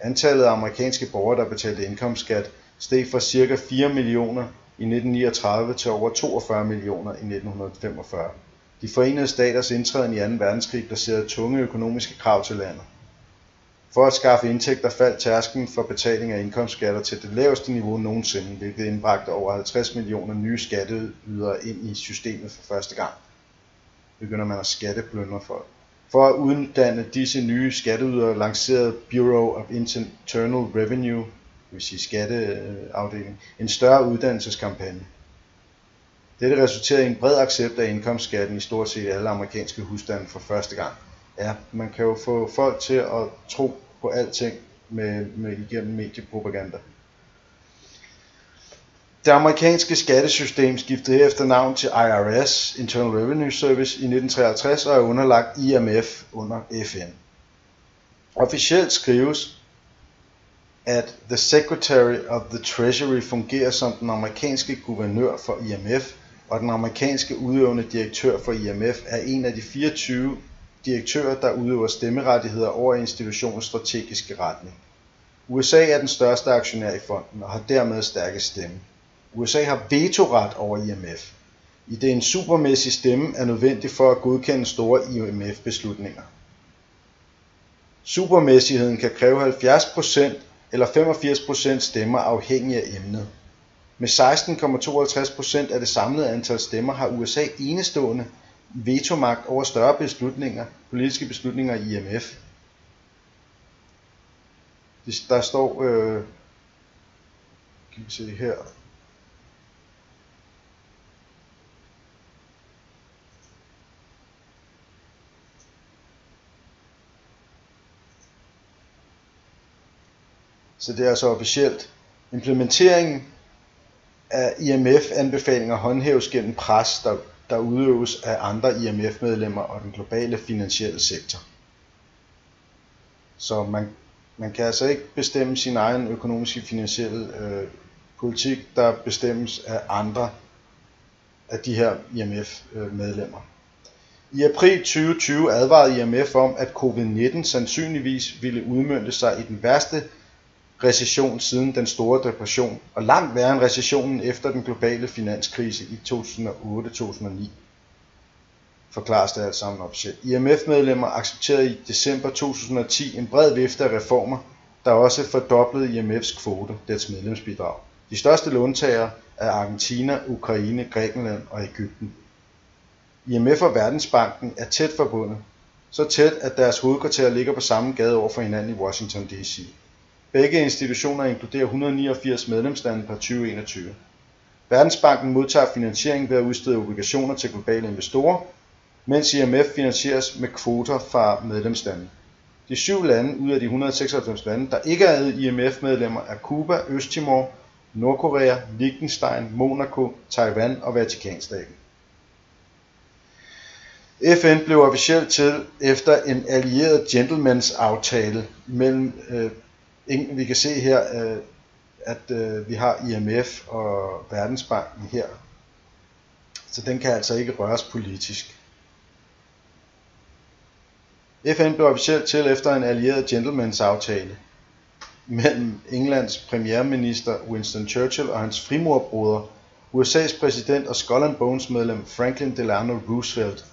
Antallet af amerikanske borgere, der betalte indkomstskat, steg fra ca. 4 millioner i 1939 til over 42 millioner i 1945. De forenede staters indtræden i 2. verdenskrig placerede tunge økonomiske krav til landet. For at skaffe indtægter faldt tærsklen for betaling af indkomstskatter til det laveste niveau nogensinde, hvilket indbragte over 50 millioner nye skatteydere ind i systemet for første gang. Begynder man at skatteplyndre folk. For at uddanne disse nye skatteydere lancerede Bureau of Internal Revenue, det vil sige skatteafdeling, en større uddannelseskampagne. Dette resulterede i en bred accept af indkomstskatten i stort set alle amerikanske husstande for første gang. Ja, man kan jo få folk til at tro på alting igennem mediepropaganda. Det amerikanske skattesystem skiftede efter navn til IRS, Internal Revenue Service, i 1953 og er underlagt IMF under FN. Officielt skrives, at The Secretary of the Treasury fungerer som den amerikanske guvernør for IMF, og den amerikanske udøvende direktør for IMF er en af de 24 direktører, der udøver stemmerettigheder over institutionens strategiske retning. USA er den største aktionær i fonden og har dermed stærkest stemme. USA har vetoret over IMF, i det en supermæssig stemme er nødvendig for at godkende store IMF-beslutninger. Supermæssigheden kan kræve 70% eller 85% stemmer afhængig af emnet. Med 16,52% af det samlede antal stemmer har USA enestående vetomagt over større beslutninger, politiske beslutninger i IMF. Der står, kan vi se her, så det er altså officielt. Implementeringen af IMF-anbefalinger håndhæves gennem pres, der udøves af andre IMF-medlemmer og den globale finansielle sektor. Så man kan altså ikke bestemme sin egen økonomiske finansielle politik, der bestemmes af andre af de her IMF-medlemmer. I april 2020 advarede IMF om, at covid-19 sandsynligvis ville udmønte sig i den værste recession siden den store depression, og langt værre end recessionen efter den globale finanskrise i 2008-2009. Forklares det alt sammen officielt. IMF-medlemmer accepterede i december 2010 en bred vifte af reformer, der også fordoblede IMF's kvote, dets medlemsbidrag. De største låntagere er Argentina, Ukraine, Grækenland og Egypten. IMF og Verdensbanken er tæt forbundet, så tæt at deres hovedkvarter ligger på samme gade over for hinanden i Washington D.C. Begge institutioner inkluderer 189 medlemslande per 2021. Verdensbanken modtager finansiering ved at udstede obligationer til globale investorer, mens IMF finansieres med kvoter fra medlemslandene. De 7 lande ud af de 196 lande, der ikke er IMF-medlemmer, er Cuba, Østtimor, Nordkorea, Liechtenstein, Monaco, Taiwan og Vatikanstaten. FN blev officielt til efter en allieret gentleman's aftale mellem, vi kan se her, at vi har IMF og Verdensbanken her, så den kan altså ikke røres politisk. FN blev officielt til efter en allieret gentleman's aftale mellem Englands premierminister Winston Churchill og hans frimurerbror, USA's præsident og Skull and Bones medlem Franklin Delano Roosevelt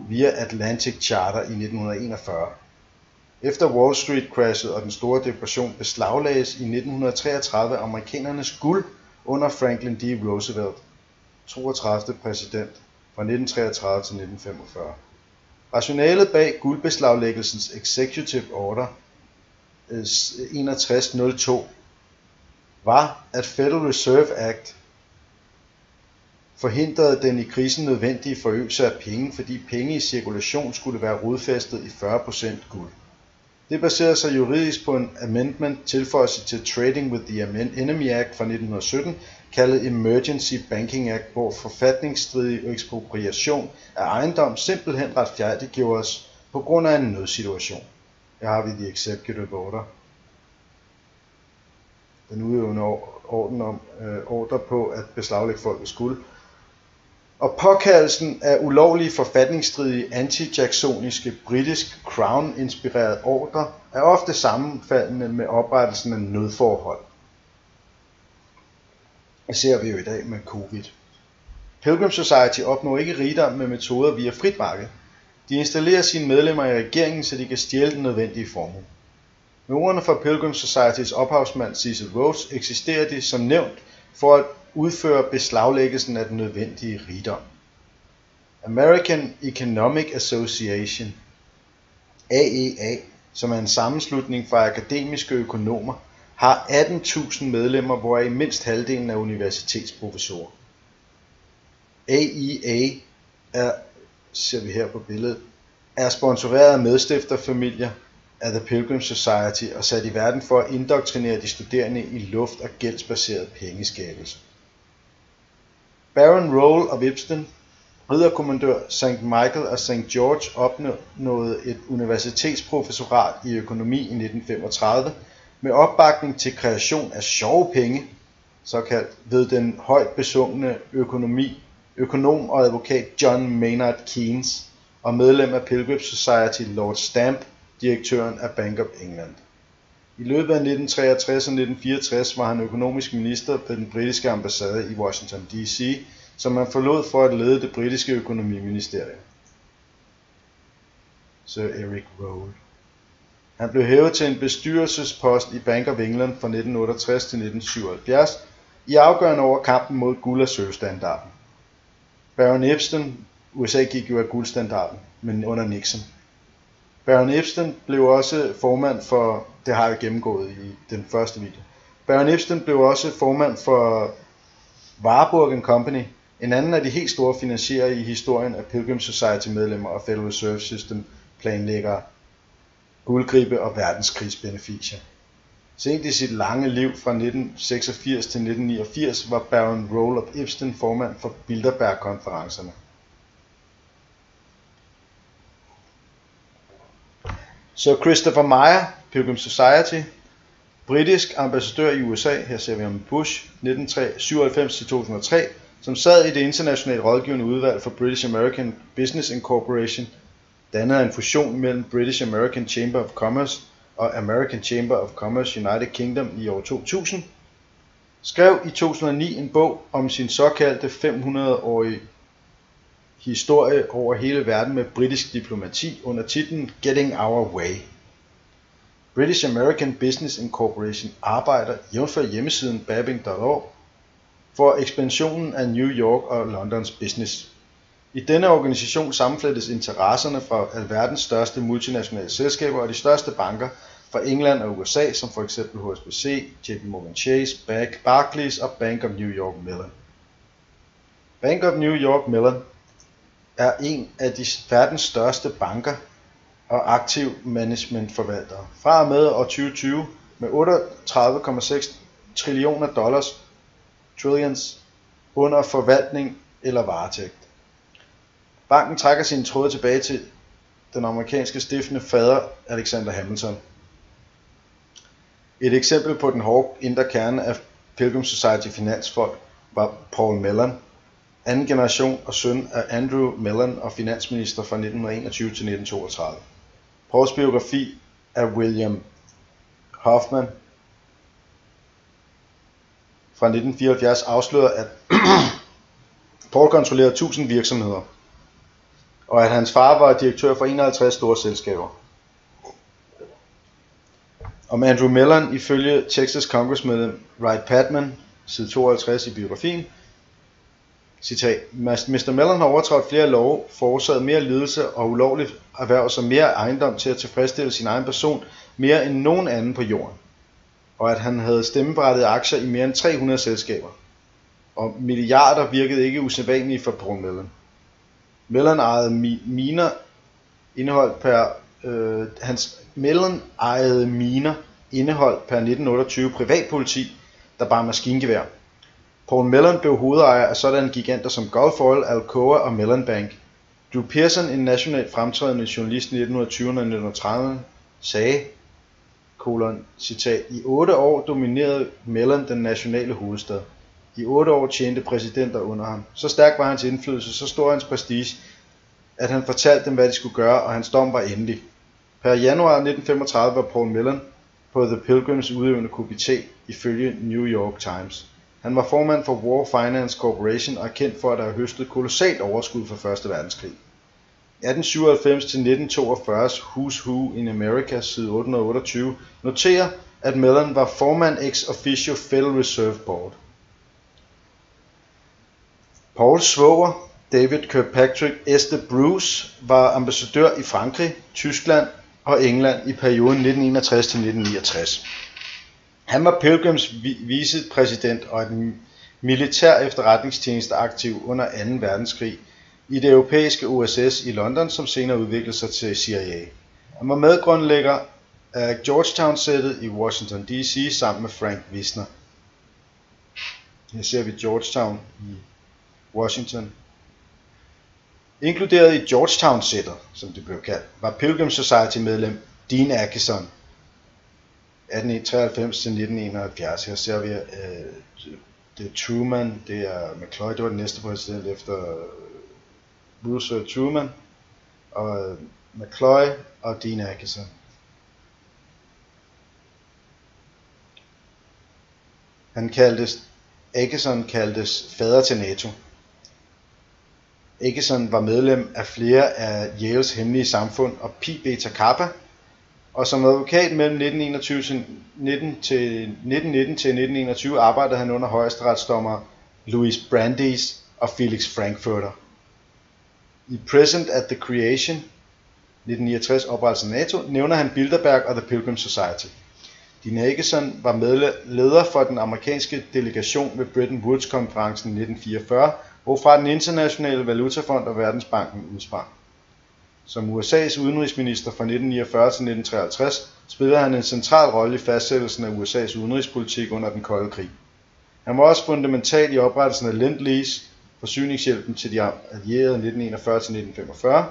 via Atlantic Charter i 1941. Efter Wall Street crashet og den store depression beslaglagdes i 1933 amerikanernes guld under Franklin D. Roosevelt, 32. præsident fra 1933 til 1945. Rationalet bag guldbeslaglæggelsens Executive Order 6102 var, at Federal Reserve Act forhindrede den i krisen nødvendige forøgelse af penge, fordi penge i cirkulation skulle være rodfæstet i 40% guld. Det baserede sig juridisk på en amendment tilføjelse til Trading with the Enemy Act fra 1917, kaldet Emergency Banking Act, hvor forfatningsstridig ekspropriation af ejendom simpelthen retfærdiggjordes på grund af en nødsituation. Her har vi The Executive Order. Den udøvende ordre på at beslaglægge folkets guld. Og påkaldelsen af ulovlige forfatningsstridige anti-jacksoniske britisk Crown-inspirerede ordre er ofte sammenfaldende med oprettelsen af nødforhold. Det ser vi jo i dag med covid. Pilgrim Society opnår ikke rigdom med metoder via frit marked. De installerer sine medlemmer i regeringen, så de kan stjæle den nødvendige formue. Med ordene fra Pilgrim Societys ophavsmand Cecil Rhodes eksisterer de som nævnt for at udføre beslaglæggelsen af den nødvendige rigdom. American Economic Association, AEA, som er en sammenslutning fra akademiske økonomer, har 18.000 medlemmer, hvoraf mindst halvdelen er universitetsprofessorer. AEA er, ser vi her på billedet, er sponsoreret af medstifterfamilier af The Pilgrim Society og sat i verden for at indoktrinere de studerende i luft- og gældsbaseret pengeskabelse. Baron Roll of Ipsden, ridderkommandør St. Michael og St. George, opnåede et universitetsprofessorat i økonomi i 1935 med opbakning til kreation af sjove penge, såkaldt, ved den højt besungne økonom og advokat John Maynard Keynes og medlem af Pilgrim Society Lord Stamp, direktøren af Bank of England. I løbet af 1963 og 1964 var han økonomisk minister på den britiske ambassade i Washington D.C., som han forlod for at lede det britiske økonomiministerium. Sir Eric Roll. Han blev hævet til en bestyrelsespost i Bank of England fra 1968 til 1977 i afgørende over kampen mod guld- og sølvstandarden. Baron Epstein, USA gik jo af guldstandarden, men under Nixon. Baron Epstein blev også formand for, det har jeg gennemgået i den første video. Baron Epstein blev også formand for Warburg & Company, en anden af de helt store finansierer i historien af Pilgrim Society medlemmer og Federal Reserve System planlæggere, guldgribe og verdenskrigsbeneficier. Sent i sit lange liv fra 1986 til 1989 var Baron Roll of Ipsden formand for Bilderberg-konferencerne. Så Christopher Meyer, Pilgrim Society, britisk ambassadør i USA, her ser vi ham Bush, 1997-2003, som sad i det internationale rådgivende udvalg for British American Business Incorporation, dannet af en fusion mellem British American Chamber of Commerce og American Chamber of Commerce United Kingdom i år 2000, skrev i 2009 en bog om sin såkaldte 500-årige historie over hele verden med britisk diplomati under titlen Getting Our Way. British American Business Incorporation arbejder, jævnfør hjemmesiden babbing.org, for ekspansionen af New York og Londons business. I denne organisation sammenflettes interesserne fra alverdens største multinationale selskaber og de største banker fra England og USA, som for eksempel HSBC, JP Morgan Chase, Barclays og Bank of New York Mellon. Bank of New York Mellon er en af de verdens største banker og aktiv management forvaltere. Fra og med år 2020 med 38,6 trillioner dollars, trillions, under forvaltning eller varetægt. Banken trækker sine tråde tilbage til den amerikanske stiftende fader Alexander Hamilton. Et eksempel på den hårde indre kerne af Pilgrim Society finansfolk var Paul Mellon, anden generation og søn af Andrew Mellon og finansminister fra 1921 til 1932. Pauls biografi af William Hoffman fra 1974 afslører, at Paul kontrollerede 1000 virksomheder, og at hans far var direktør for 51 store selskaber. Om Andrew Mellon ifølge Texas Congressmedlem Wright Patman, side 52 i biografien, citat, Mr. Mellon har overtrådt flere love, forårsaget mere lidelse og ulovligt erhverv som mere ejendom til at tilfredsstille sin egen person mere end nogen anden på jorden, og at han havde stemmeberettigede aktier i mere end 300 selskaber, og milliarder virkede ikke usædvanlige for Paul Mellon. Mellon ejede miner indeholdt per 1928 privatpoliti, der bar maskingevær. Paul Mellon blev hovedejer af sådanne giganter som Gulf Oil, Alcoa og Mellon Bank. Drew Pearson, en nationalt fremtrædende journalist i 1920'erne og 1930'erne, sagde, citat, i 8 år dominerede Mellon den nationale hovedstad. I 8 år tjente præsidenter under ham. Så stærk var hans indflydelse, så stor hans prestige, at han fortalte dem, hvad de skulle gøre, og hans dom var endelig. Per januar 1935 var Paul Mellon på The Pilgrims udøvende komité ifølge New York Times. Han var formand for War Finance Corporation og er kendt for at have høstet kolossalt overskud fra 1. verdenskrig. 1897 til 1942's Who's Who in America, side 828, noterer, at Mellon var formand ex officio Federal Reserve Board. Pauls svoger, David Kirkpatrick Este Bruce, var ambassadør i Frankrig, Tyskland og England i perioden 1961 til 1969. Han var Pilgrims vicepræsident og et militær efterretningstjeneste aktiv under 2. verdenskrig i det europæiske OSS i London, som senere udviklede sig til CIA. Han var medgrundlægger af Georgetown-sættet i Washington D.C. sammen med Frank Wisner. Her ser vi Georgetown i Washington. Inkluderet i Georgetown-sættet, som det blev kaldt, var Pilgrim Society-medlem Dean Acheson, 1893 til 1971. Her ser vi, det er Truman, det er McCloy, det var den næste præsident efter Roosevelt, Truman, og McCloy og Dean Acheson. Acheson kaldtes fader til NATO. Acheson var medlem af flere af Yales hemmelige samfund og Pi Beta Kappa, og som advokat mellem 1919 til 1921 arbejdede han under højesteretsdommer Louis Brandeis og Felix Frankfurter. I Present at the Creation, 1969 oprettelsen af NATO, nævner han Bilderberg og The Pilgrim Society. Dean Acheson var leder for den amerikanske delegation ved Bretton Woods-konferencen i 1944, hvorfra den internationale valutafond og Verdensbanken udsprang. Som USA's udenrigsminister fra 1949 til 1953 spillede han en central rolle i fastsættelsen af USA's udenrigspolitik under den kolde krig. Han var også fundamental i oprettelsen af Lend-Lease, forsyningshjælpen til de allierede 1941 til 1945,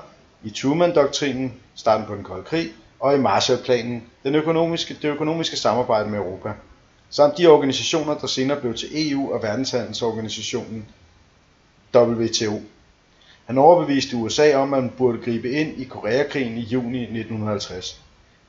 i Truman-doktrinen, starten på den kolde krig, og i Marshallplanen, det økonomiske samarbejde med Europa, samt de organisationer, der senere blev til EU og Verdenshandelsorganisationen WTO. Han overbeviste USA om, at man burde gribe ind i Koreakrigen i juni 1950.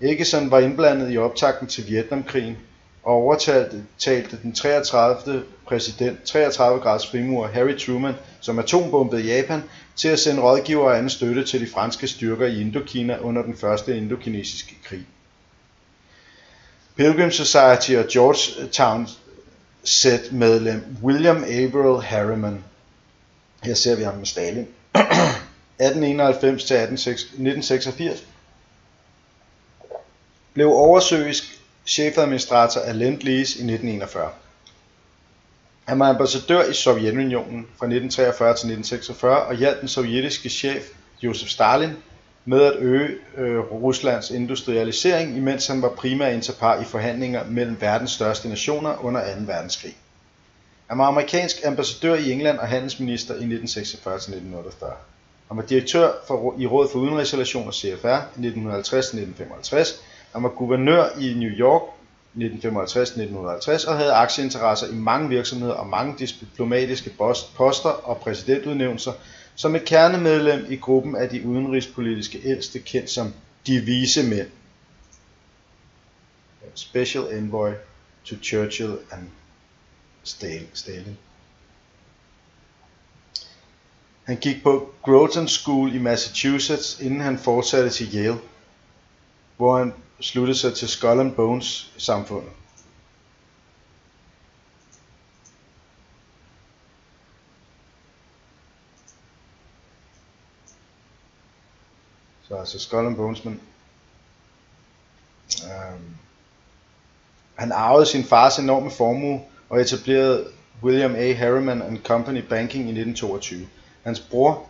Acheson var indblandet i optakten til Vietnamkrigen og overtalte den 33. præsident 33 graders frimur Harry Truman, som atombombede Japan, til at sende rådgiver og anden støtte til de franske styrker i Indokina under den første indokinesiske krig. Pilgrim Society og Georgetown set medlem William Averill Harriman. Her ser vi ham med Stalin. 1891 til 1986 blev oversøisk chefadministrator af Lend-Lease i 1941. Han var ambassadør i Sovjetunionen fra 1943 til 1946 og hjalp den sovjetiske chef Josef Stalin med at øge Ruslands industrialisering, imens han var primær interpart i forhandlinger mellem verdens største nationer under 2. verdenskrig. Han var amerikansk ambassadør i England og handelsminister i 1946-1948. Han var direktør i Rådet for Udenrigsrelationer CFR i 1950-1955. Han var guvernør i New York 1955-1950 og havde aktieinteresser i mange virksomheder og mange diplomatiske poster og præsidentudnævnelser som et kernemedlem i gruppen af de udenrigspolitiske ældste, kendt som de vise mænd. Special Envoy to Churchill and Stalin. Han gik på Groton School i Massachusetts, inden han fortsatte til Yale, hvor han sluttede sig til Skull and Bones samfundet. Så altså Skull and Bones, men han arvede sin fars enorme formue og etablerede William A. Harriman & Company Banking i 1922. Hans bror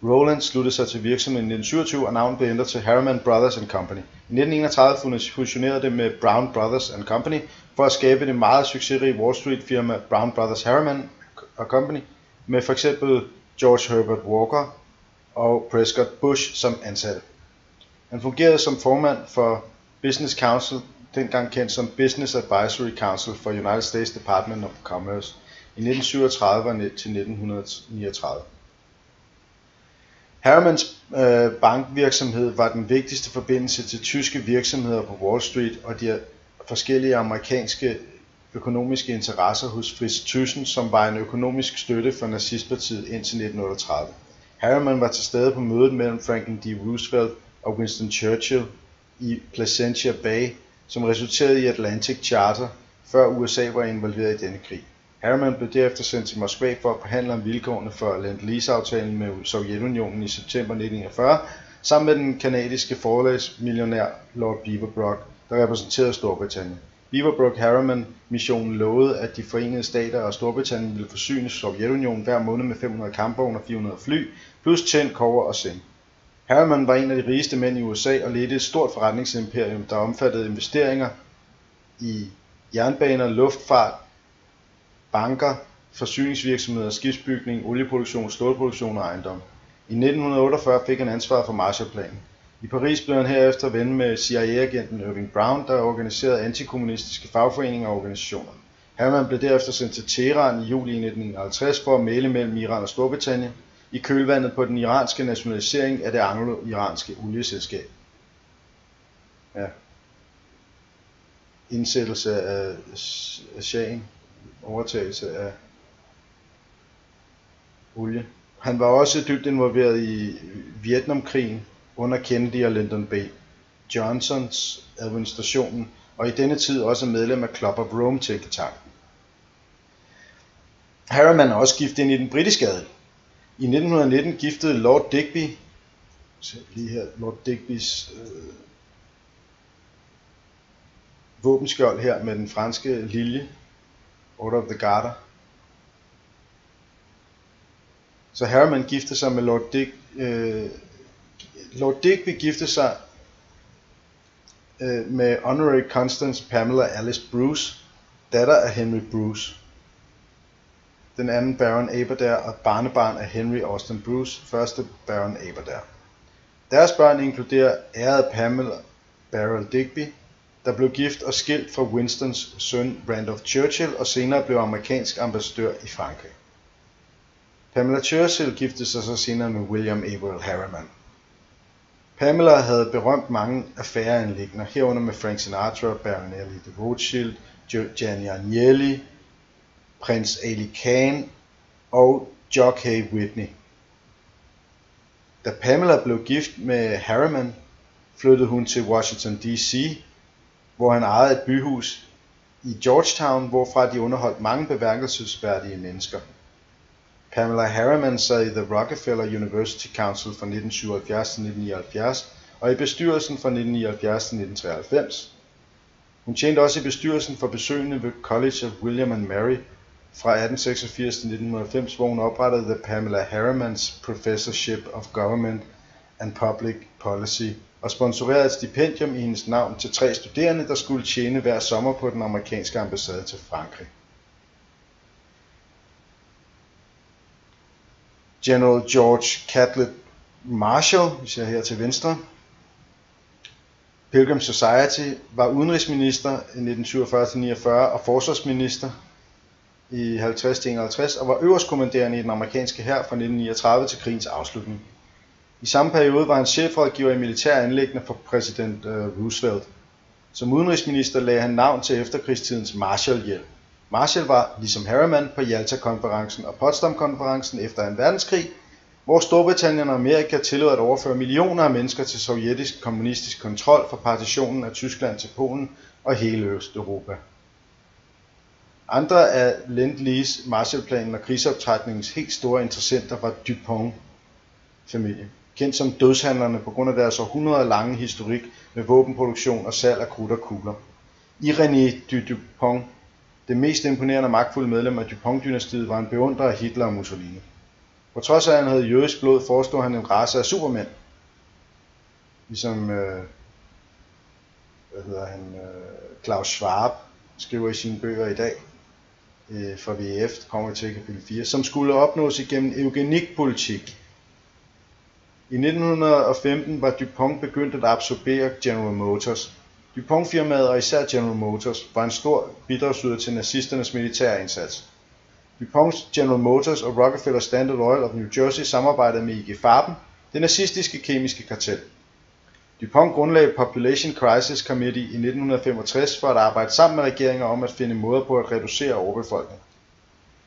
Roland sluttede sig til virksomheden i 1927, og navnet blev ændret til Harriman Brothers & Company. I 1931 fusionerede det med Brown Brothers & Company for at skabe det meget succesrige Wall Street firma Brown Brothers Harriman & Company med f.eks. George Herbert Walker og Prescott Bush som ansatte. Han fungerede som formand for Business Council, dengang kendt som Business Advisory Council for United States Department of Commerce, i 1937 til 1939. Harrimans bankvirksomhed var den vigtigste forbindelse til tyske virksomheder på Wall Street og de forskellige amerikanske økonomiske interesser hos Fritz Thyssen, som var en økonomisk støtte for nazistpartiet indtil 1938. Harriman var til stede på mødet mellem Franklin D. Roosevelt og Winston Churchill i Placentia Bay, som resulterede i Atlantic Charter, før USA var involveret i denne krig. Harriman blev derefter sendt til Moskva for at forhandle om vilkårene for Lend-Lease-aftalen med Sovjetunionen i september 1941, sammen med den kanadiske forlagsmillionær Lord Beaverbrook, der repræsenterede Storbritannien. Beaverbrook-Harriman-missionen lovede, at de forenede stater og Storbritannien ville forsyne Sovjetunionen hver måned med 500 kampvogne og 400 fly, plus tin, kobber og zink. Harriman var en af de rigeste mænd i USA og ledte et stort forretningsimperium, der omfattede investeringer i jernbaner, luftfart, banker, forsyningsvirksomheder, skibsbygning, olieproduktion, stålproduktion og ejendom. I 1948 fik han ansvaret for Marshallplanen. I Paris blev han herefter ven med CIA-agenten Irving Brown, der organiserede antikommunistiske fagforeninger og organisationer. Harriman blev derefter sendt til Teheran i juli 1951 for at mægle mellem Iran og Storbritannien i kølvandet på den iranske nationalisering af det anglo-iranske olieselskab. Ja. Indsættelse af shahen, overtagelse af olie. Han var også dybt involveret i Vietnamkrigen under Kennedy og Lyndon B. Johnsons administrationen, og i denne tid også medlem af Club of Rome tænketanken. Harriman er også gift ind i den britiske adel. I 1919 giftede Lord Digby, lige her, Lord Digbys våbenskjold her med den franske lilje, Order of the Garter. Så Harriman giftede sig med Lord Digby giftede sig med Honorary Constance Pamela Alice Bruce, datter af Henry Bruce, den anden Baron Aberdare og barnebarn af Henry Austin Bruce, første Baron Aberdare. Deres børn inkluderer ærede Pamela Beryl Digby, der blev gift og skilt fra Winstons søn Randolph Churchill og senere blev amerikansk ambassadør i Frankrig. Pamela Churchill giftede sig så senere med William Averill Harriman. Pamela havde berømt mange affæreanliggender, herunder med Frank Sinatra, Baron Ellie de Rothschild, Gianni Agnelli, prins Ali Khan og Jock Hay Whitney. Da Pamela blev gift med Harriman, flyttede hun til Washington D.C., hvor han ejede et byhus i Georgetown, hvorfra de underholdt mange bemærkelsesværdige mennesker. Pamela Harriman sad i The Rockefeller University Council fra 1977 til 1979 og i bestyrelsen fra 1979 til 1993. Hun tjente også i bestyrelsen for besøgende ved College of William and Mary fra 1886 til 1990, hvor hun oprettede The Pamela Harriman's Professorship of Government and Public Policy og sponsorerede et stipendium i hendes navn til 3 studerende, der skulle tjene hver sommer på den amerikanske ambassade til Frankrig. General George Catlett Marshall, vi ser her til venstre, Pilgrim Society, var udenrigsminister i 1947-49 og forsvarsminister i 50-51 og var øverstkommanderende i den amerikanske hær fra 1939 til krigens afslutning. I samme periode var han chefrådgiver i militære anliggender for præsident Roosevelt. Som udenrigsminister lagde han navn til efterkrigstidens Marshallhjælp. Marshall var, ligesom Harriman, på Jalta-konferencen og Potsdam-konferencen efter 2. verdenskrig, hvor Storbritannien og Amerika tillod at overføre millioner af mennesker til sovjetisk kommunistisk kontrol for partitionen af Tyskland til Polen og hele Østeuropa. Andre af Lend-Lees, Marshallplanen og krigsoptrækningens helt store interessenter var Dupont-familien, kendt som dødshandlerne på grund af deres århundreder lange historik med våbenproduktion og salg af krudt og kugler. Irénée de Dupont, det mest imponerende og magtfulde medlem af Dupont-dynastiet, var en beundrer af Hitler og Mussolini. På trods af at han havde jødisk blod, forestod han en race af supermænd, ligesom Klaus Schwab skriver i sine bøger i dag fra VF, kommer til kapitel 4, som skulle opnås igennem eugenikpolitik. I 1915 var DuPont begyndt at absorbere General Motors. DuPont-firmaet og især General Motors var en stor bidragsyder til nazisternes militære indsats. DuPont's General Motors og Rockefeller Standard Oil of New Jersey samarbejdede med IG Farben, det nazistiske kemiske kartel. DuPont grundlagde Population Crisis Committee i 1965 for at arbejde sammen med regeringer om at finde måder på at reducere overbefolkning.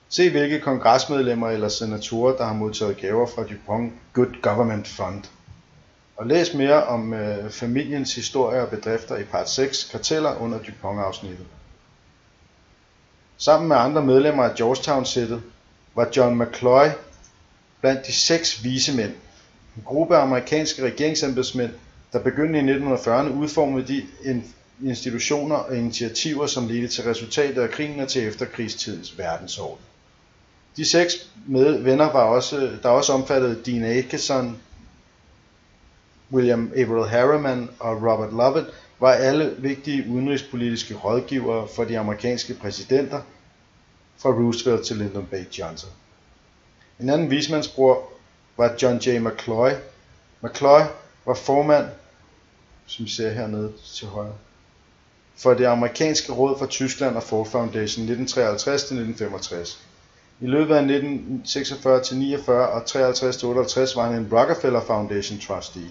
Se hvilke kongresmedlemmer eller senatorer, der har modtaget gaver fra DuPont Good Government Fund. Og læs mere om familiens historie og bedrifter i part 6, karteller, under DuPont-afsnittet. Sammen med andre medlemmer af Georgetown-sættet var John McCloy blandt de 6 vise mænd, en gruppe af amerikanske regeringsembedsmænd, der begyndte i 1940'erne udformede de institutioner og initiativer, som ledte til resultatet af krigen og til efterkrigstidens verdensorden. De 6 venner der også omfattede Dean Acheson, William Averill Harriman og Robert Lovett, var alle vigtige udenrigspolitiske rådgivere for de amerikanske præsidenter, fra Roosevelt til Lyndon B. Johnson. En anden vismandsbror var John J. McCloy. McCloy var formand, som vi ser hernede til højre, for det amerikanske råd for Tyskland og Ford Foundation 1953-1965. I løbet af 1946-49 og 53-58 var han en Rockefeller Foundation trustee.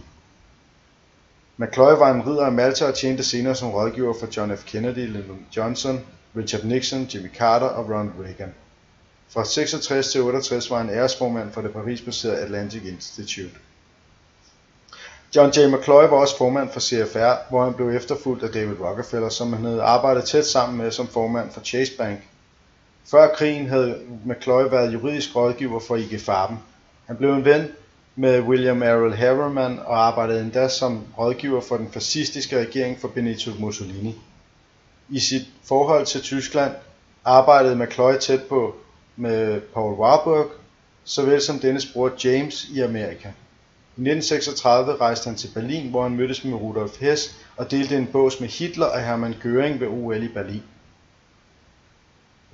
McCloy var en ridder af Malta og tjente senere som rådgiver for John F. Kennedy, Lyndon Johnson, Richard Nixon, Jimmy Carter og Ronald Reagan. Fra 66 til 68 var han æresformand for det Paris-baserede Atlantic Institute. John J. McCloy var også formand for CFR, hvor han blev efterfulgt af David Rockefeller, som han havde arbejdet tæt sammen med som formand for Chase Bank. Før krigen havde McCloy været juridisk rådgiver for IG Farben. Han blev en ven med William Averill Harriman og arbejdede endda som rådgiver for den fascistiske regering for Benito Mussolini. I sit forhold til Tyskland arbejdede McCloy tæt på med Paul Warburg, såvel som dennes bror James i Amerika. I 1936 rejste han til Berlin, hvor han mødtes med Rudolf Hess og delte en bås med Hitler og Hermann Göring ved OL i Berlin.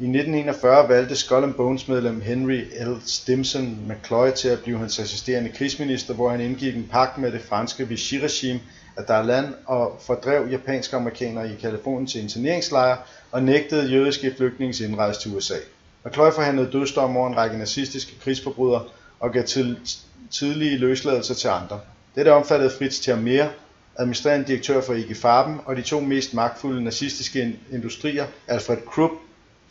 I 1941 valgte Skull and Bones medlem Henry L. Stimson McCloy til at blive hans assisterende krigsminister, hvor han indgik en pagt med det franske Vichy-regime af Darlan og fordrev japanske amerikanere i Californien til interneringslejre og nægtede jødiske flygtninges indrejse til USA. McCloy forhandlede dødsdom over en række nazistiske krigsforbrydere og gav tidlige løsladelser til andre. Dette omfattede Fritz Termeer, administrerende direktør for IG Farben, og de 2 mest magtfulde nazistiske industrier, Alfred Krupp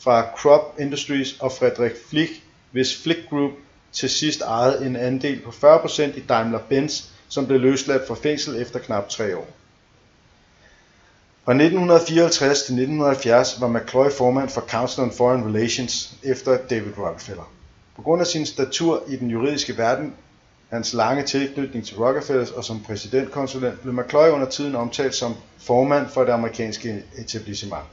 fra Krupp Industries og Friedrich Flick, hvis Flick Group til sidst ejede en andel på 40% i Daimler-Benz, som blev løsladt fra fængsel efter knap 3 år. Fra 1954 til 1970 var McCloy formand for Council on Foreign Relations efter David Rockefeller. På grund af sin statur i den juridiske verden, hans lange tilknytning til Rockefellers og som præsidentkonsulent, blev McCloy under tiden omtalt som formand for det amerikanske etablissement.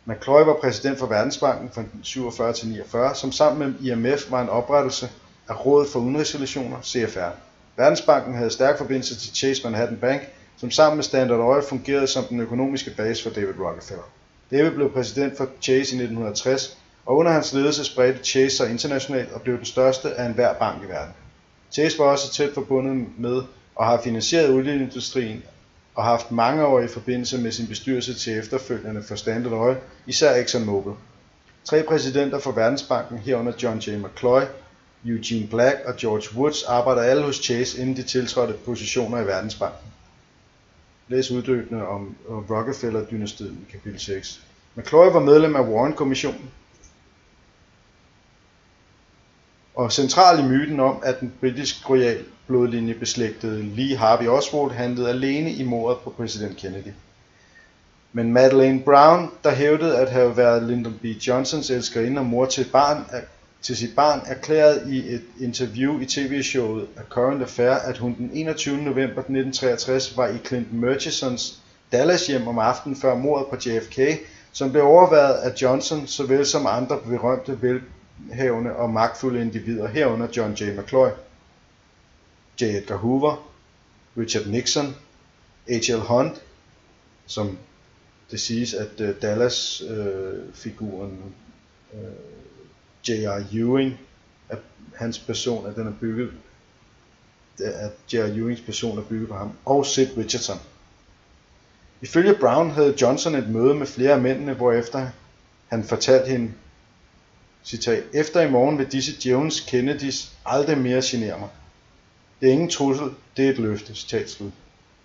McCloy var præsident for Verdensbanken fra 1947 til 1949, som sammen med IMF var en oprettelse af Rådet for Udenrigsrelationer, CFR. Verdensbanken havde stærk forbindelse til Chase Manhattan Bank, som sammen med Standard Oil fungerede som den økonomiske base for David Rockefeller. David blev præsident for Chase i 1960, og under hans ledelse spredte Chase sig internationalt og blev den største af enhver bank i verden. Chase var også tæt forbundet med og har finansieret olieindustrien og haft mangeårige forbindelse med sin bestyrelse til efterfølgende for Standard Oil, især ExxonMobil. 3 præsidenter for Verdensbanken, herunder John J. McCloy, Eugene Black og George Woods, arbejder alle hos Chase, inden de tiltrådte positioner i Verdensbanken. Læs uddybende om Rockefeller-dynastiet i kapitel 6. McCloy var medlem af Warren-kommissionen og central i myten om, at den britisk royal blodlinje beslægtede Lee Harvey Oswald handlede alene i mordet på præsident Kennedy. Men Madeleine Brown, der hævdede at have været Lyndon B. Johnsons elskerinde og mor til sit barn, erklærede i et interview i tv-showet A Current Affair, at hun den 21. november 1963 var i Clinton Murchisons Dallas hjem om aftenen før mordet på JFK, som blev overværet af Johnson såvel som andre berømte, velhavende og magtfulde individer, herunder John J. McCloy, J. Edgar Hoover, Richard Nixon, H.L. Hunt, som det siges at Dallas-figuren J.R. Ewing, at hans person, at den er bygget, at J.R. Ewings person er bygget på ham, og Sid Richardson. Ifølge Brown havde Johnson et møde med flere af mændene, hvorefter han fortalte hende, citat, efter i morgen vil disse Jones Kennedys aldrig mere genere mig. Det er ingen trussel, det er et løfte, citat slut.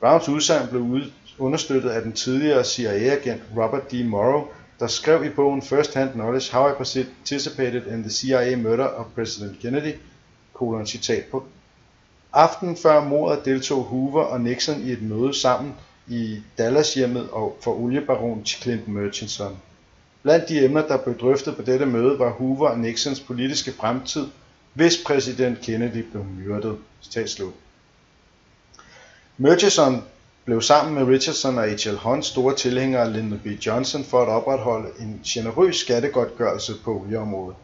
Browns udsagn blev understøttet af den tidligere CIA-agent Robert D. Morrow, der skrev i bogen First Hand Knowledge How I Participated in the CIA Murder of President Kennedy, citat på. Aftenen før mordet deltog Hoover og Nixon i et møde sammen i Dallas-hjemmet og for oliebaron Clinton Murchison. Blandt de emner, der blev drøftet på dette møde, var Hoover og Nixons politiske fremtid, hvis præsident Kennedy blev myrdet. Citat slut. Murchison blev sammen med Richardson og H.L. Hunt store tilhængere af Lyndon B. Johnson for at opretholde en generøs skattegodtgørelse på olieområdet.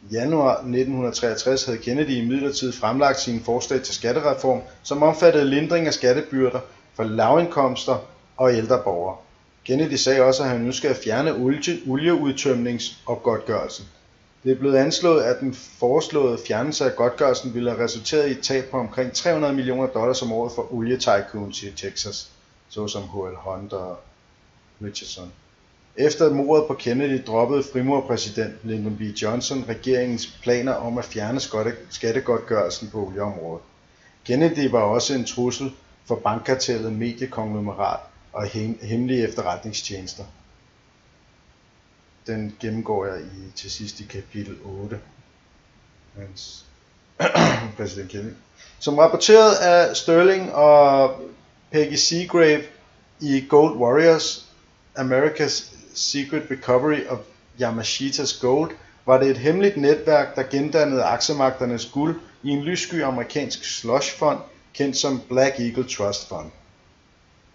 I januar 1963 havde Kennedy imidlertid fremlagt sine forslag til skattereform, som omfattede lindring af skattebyrder for lavindkomster og ældre borgere. Kennedy sagde også, at han ønskede at fjerne olieudtømningsopgodtgørelsen. Det er blevet anslået, at den foreslåede fjernelse af godtgørelsen ville have resulteret i et tab på omkring $300 millioner om året for olietycoons i Texas, såsom H.L. Hunt og Richardson. Efter mordet på Kennedy droppede frimurerpræsident Lyndon B. Johnson regeringens planer om at fjerne skattegodtgørelsen på olieområdet. Kennedy var også en trussel for bankkartellet, mediekonglomerat og hemmelige efterretningstjenester. Den gennemgår jeg til sidst i kapitel 8. Præsident Kennedy. Som rapporteret af Sterling og Peggy Seagrave i Gold Warriors, America's Secret Recovery of Yamashita's Gold, var det et hemmeligt netværk, der gendannede aktiemagternes guld i en lyssky amerikansk slushfond, kendt som Black Eagle Trust Fund.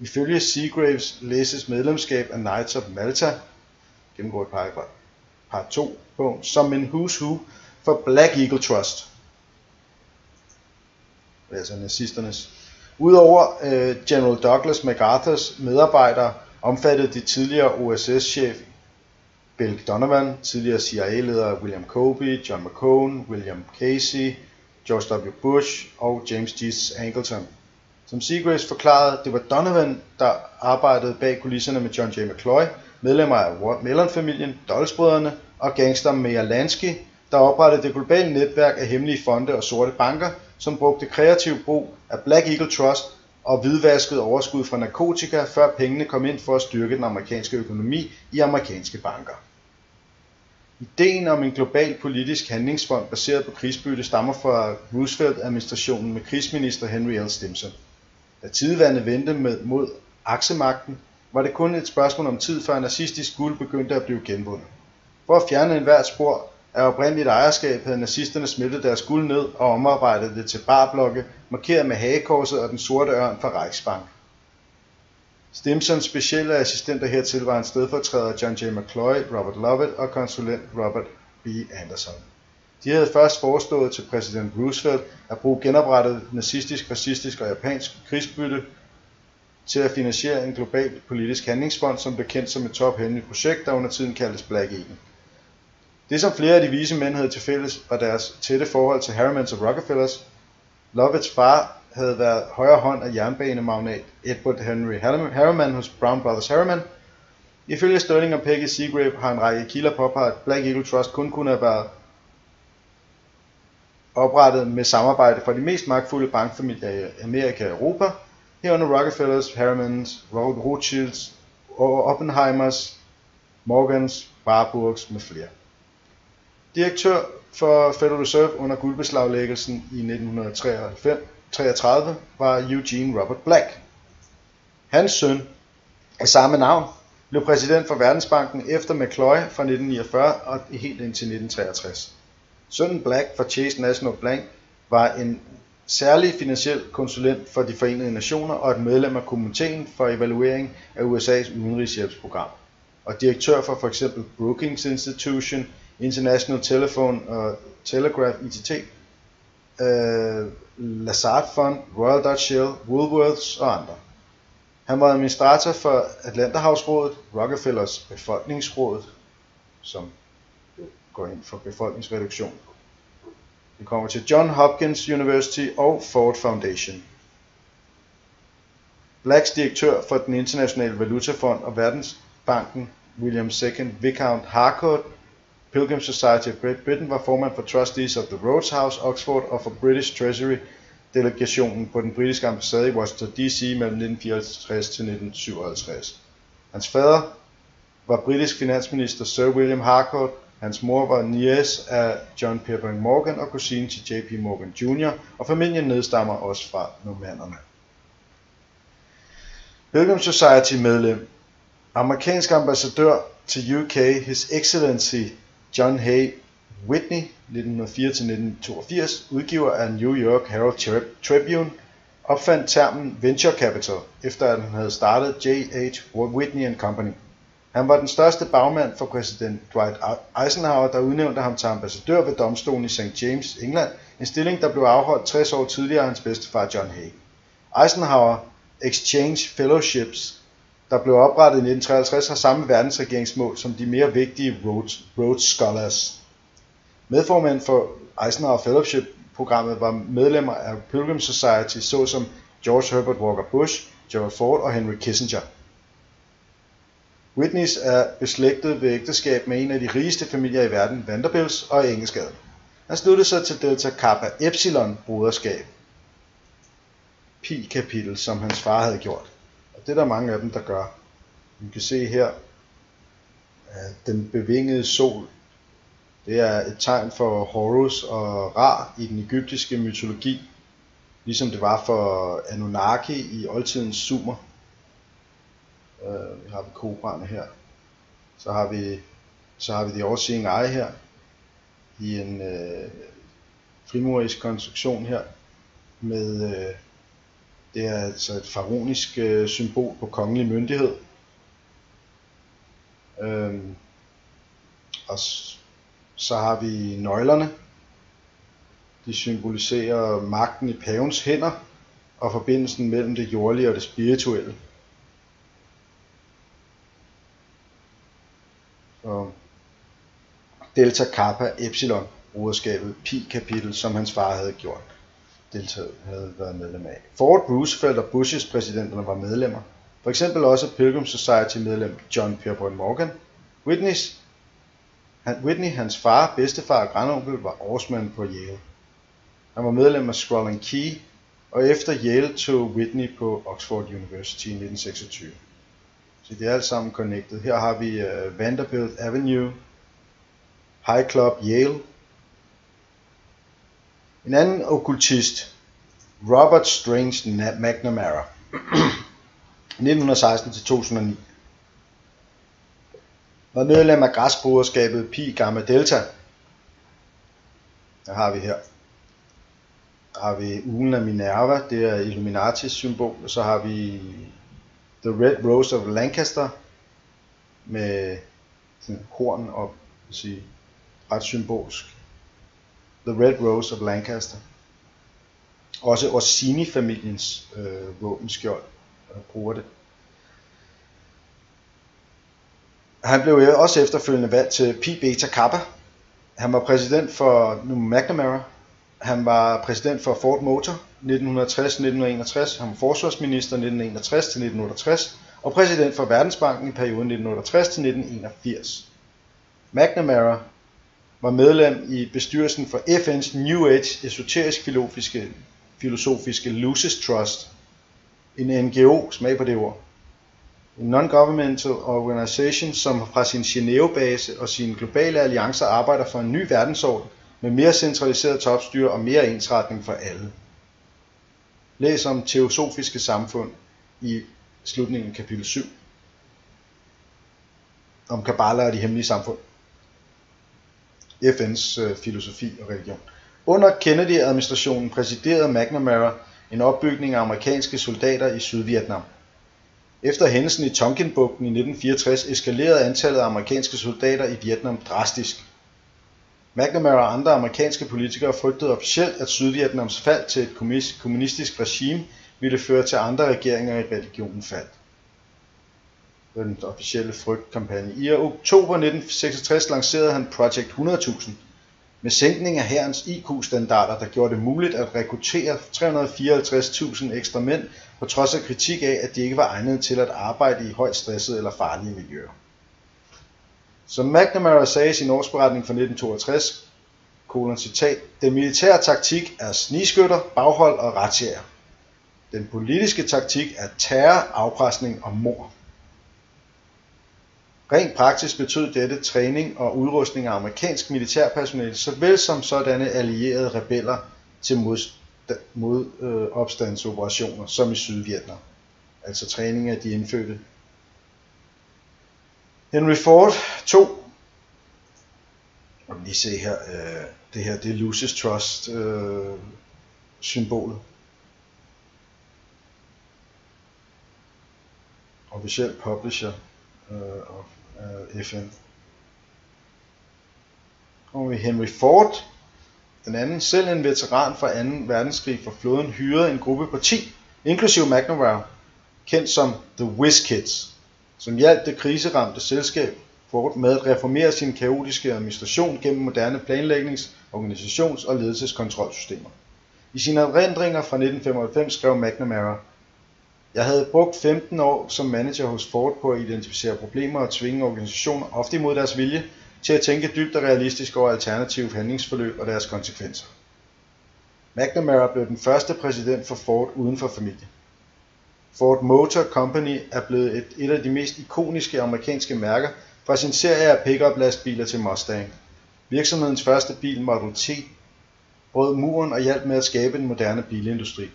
Ifølge Seagraves læses medlemskab af Knights of Malta, gennemgår i part 2, som en who's who for Black Eagle Trust. Altså nazisternes. Udover General Douglas MacArthurs medarbejdere omfattede de tidligere OSS-chef Bill Donovan, tidligere CIA-leder William Colby, John McCone, William Casey, George W. Bush og James G. Angleton. Som Seagraves forklarede, det var Donovan, der arbejdede bag kulisserne med John J. McCloy, medlemmer af Mellon-familien, Dulles-brødrene og gangster Meyer Lansky, der oprettede det globale netværk af hemmelige fonde og sorte banker, som brugte kreativ brug af Black Eagle Trust og hvidvaskede overskud fra narkotika, før pengene kom ind for at styrke den amerikanske økonomi i amerikanske banker. Ideen om en global politisk handlingsfond baseret på krigsbytte stammer fra Roosevelt-administrationen med krigsminister Henry L. Stimson. Da tidevandet vendte mod aksemagten, var det kun et spørgsmål om tid, før nazistisk guld begyndte at blive genvundet. For at fjerne enhver spor af oprindeligt ejerskab havde nazisterne smeltet deres guld ned og omarbejdet det til barblokke, markeret med hagekorset og den sorte ørn fra Reichsbank. Stimsons specielle assistenter hertil var en stedfortræder John J. McCloy, Robert Lovett og konsulent Robert B. Anderson. De havde først forestået til præsident Roosevelt at bruge genoprettet nazistisk, fascistisk og japansk krigsbytte til at finansiere en global politisk handlingsfond, som blev kendt som et tophemmeligt projekt, der under tiden kaldtes Black Eagle. Det, som flere af de vise mænd havde til fælles, var deres tætte forhold til Harrimans og Rockefellers. Lovetts far havde været højre hånd af jernbanemagnat Edward Henry Harriman hos Brown Brothers Harriman. Ifølge Sterling og Peggy Seagrave har en række kilder påpeget, at Black Eagle Trust kun kunne have været oprettet med samarbejde fra de mest magtfulde bankfamilier i Amerika og Europa, herunder Rockefellers, Harrimans, Rothschilds, Oppenheimers, Morgans, Warburgs med flere. Direktør for Federal Reserve under guldbeslaglæggelsen i 1933 var Eugene Robert Black. Hans søn af samme navn blev præsident for Verdensbanken efter McCloy fra 1949 og helt indtil 1963. Sønnen Black fra Chase National Bank var en særlig finansiel konsulent for de Forenede Nationer og et medlem af komiteen for evaluering af USA's udenrigshjælpsprogram, og direktør for f.eks. Brookings Institution, International Telephone og Telegraph ITT, Lazard Fund, Royal Dutch Shell, Woolworths og andre. Han var administrator for Atlanterhavsrådet, Rockefellers befolkningsråd, som går ind for befolkningsreduktion. Vi kommer til John Hopkins University og Ford Foundation. Blacks direktør for den internationale valutafond og Verdensbanken, William II Viscount Harcourt, Pilgrim Society of Great Britain, var formand for Trustees of the Rhodes House, Oxford og for British Treasury delegationen på den britiske ambassade i Washington D.C. mellem 1954 til 1957. Hans fader var britisk finansminister Sir William Harcourt. Hans mor var niece af John Pierpont Morgan og kusine til J.P. Morgan Jr., og familien nedstammer også fra normannerne. Pilgrim Society medlem, amerikansk ambassadør til UK, His Excellency John Hay Whitney, 1904-1982, udgiver af New York Herald Tribune, opfandt termen venture capital, efter at han havde startet J.H. Whitney & Company. Han var den største bagmand for præsident Dwight Eisenhower, der udnævnte ham til ambassadør ved domstolen i St. James, England, en stilling, der blev afholdt 60 år tidligere af hans bedstefar John Hay. Eisenhower Exchange Fellowships, der blev oprettet i 1953, har samme verdensregeringsmål som de mere vigtige Rhodes Scholars. Medformænd for Eisenhower Fellowship-programmet var medlemmer af Pilgrim Society såsom George Herbert Walker Bush, Gerald Ford og Henry Kissinger. Whitneys er beslægtet ved ægteskab med en af de rigeste familier i verden, Vanderbilts og Engelskadel. Han sluttede sig til Delta Kappa Epsilon broderskab, Pi-kapitel, som hans far havde gjort. Og det er der mange af dem, der gør. Vi kan se her, at den bevingede sol, det er et tegn for Horus og Ra i den egyptiske mytologi, ligesom det var for Anunnaki i oldtidens Sumer. Vi har kobraerne her. Så har vi The All-Seeing Eye her i en frimurisk konstruktion her med det er altså et faraonisk symbol på kongelig myndighed. Og så har vi nøglerne. De symboliserer magten i pavens hænder og forbindelsen mellem det jordlige og det spirituelle. Og Delta Kappa Epsilon, broderskabet Pi-kapitel, som hans far havde gjort. Havde været medlem af. Ford, Roosevelt og Bushes præsidenterne var medlemmer. For eksempel også Pilgrim Society medlem John Pierpont Morgan. Whitney, hans far, bedstefar og grandonkel, var årsmand på Yale. Han var medlem af Scrolling Key, og efter Yale tog Whitney på Oxford University i 1926. Så det er alt sammen connected. Her har vi Vanderbilt Avenue, High Club Yale. En anden okkultist, Robert Strange McNamara, 1916-2009, var medlem af græsbroderskabet Pi Gamma Delta. Der har vi her. Der har vi uglen af Minerva, det er Illuminatis symbol, og så har vi The Red Rose of Lancaster med sådan horn op, sige, ret symbolsk. The Red Rose of Lancaster. Også Orsini-familiens våbenskjold bruger det. Han blev også efterfølgende valgt til Pi Beta Kappa. Han var præsident for McNamara. Han var præsident for Ford Motor 1960-1961. Han var forsvarsminister 1961-1968 og præsident for Verdensbanken i perioden 1968-1981. McNamara var medlem i bestyrelsen for FN's New Age esoterisk filosofiske Lucis Trust, en NGO, smag på det ord. En non-governmental organisation, som fra sin Genève-base og sine globale alliancer arbejder for en ny verdensorden med mere centraliseret topstyre og mere ensretning for alle. Læs om teosofiske samfund i slutningen af kapitel 7. Om Kabbala og de hemmelige samfund. FN's filosofi og religion. Under Kennedy-administrationen præsiderede McNamara en opbygning af amerikanske soldater i Sydvietnam. Efter hændelsen i Tonkinbugten i 1964 eskalerede antallet af amerikanske soldater i Vietnam drastisk. McNamara og andre amerikanske politikere frygtede officielt, at Sydvietnams fald til et kommunistisk regime ville føre til andre regeringer i regionen faldt. Det var den officielle frygtkampagne. I oktober 1966 lancerede han Project 100.000 med sænkning af hærens IQ-standarder, der gjorde det muligt at rekruttere 354.000 ekstra mænd, på trods af kritik af, at de ikke var egnet til at arbejde i højt stressede eller farlige miljøer. Som McNamara sagde i sin årsberetning fra 1962, citat, den militære taktik er snigskytter, baghold og razziaer. Den politiske taktik er terror, afpresning og mord. Rent praktisk betød dette træning og udrustning af amerikansk militærpersonale, såvel som sådanne allierede rebeller til modopstandsoperationer, som i Sydvietnam. Altså træning af de indfødte. Henry Ford 2. Og lige se her, det her det er Lucis Trust symbolet. Officiel publisher of FN. Og Henry Ford, den anden, selv en veteran fra 2. verdenskrig for flåden, hyrede en gruppe på 10, inklusive McNamara, kendt som The Whiz Kids, som hjalp det kriseramte selskab Ford med at reformere sin kaotiske administration gennem moderne planlægnings-, organisations- og ledelseskontrolsystemer. I sine erindringer fra 1995 skrev McNamara: Jeg havde brugt 15 år som manager hos Ford på at identificere problemer og tvinge organisationer, ofte imod deres vilje, til at tænke dybt og realistisk over alternative handlingsforløb og deres konsekvenser. McNamara blev den første præsident for Ford uden for familie. Ford Motor Company er blevet et af de mest ikoniske amerikanske mærker, fra sin serie af pick-up lastbiler til Mustang. Virksomhedens første bil, Model T, brød muren og hjalp med at skabe en moderne bilindustri.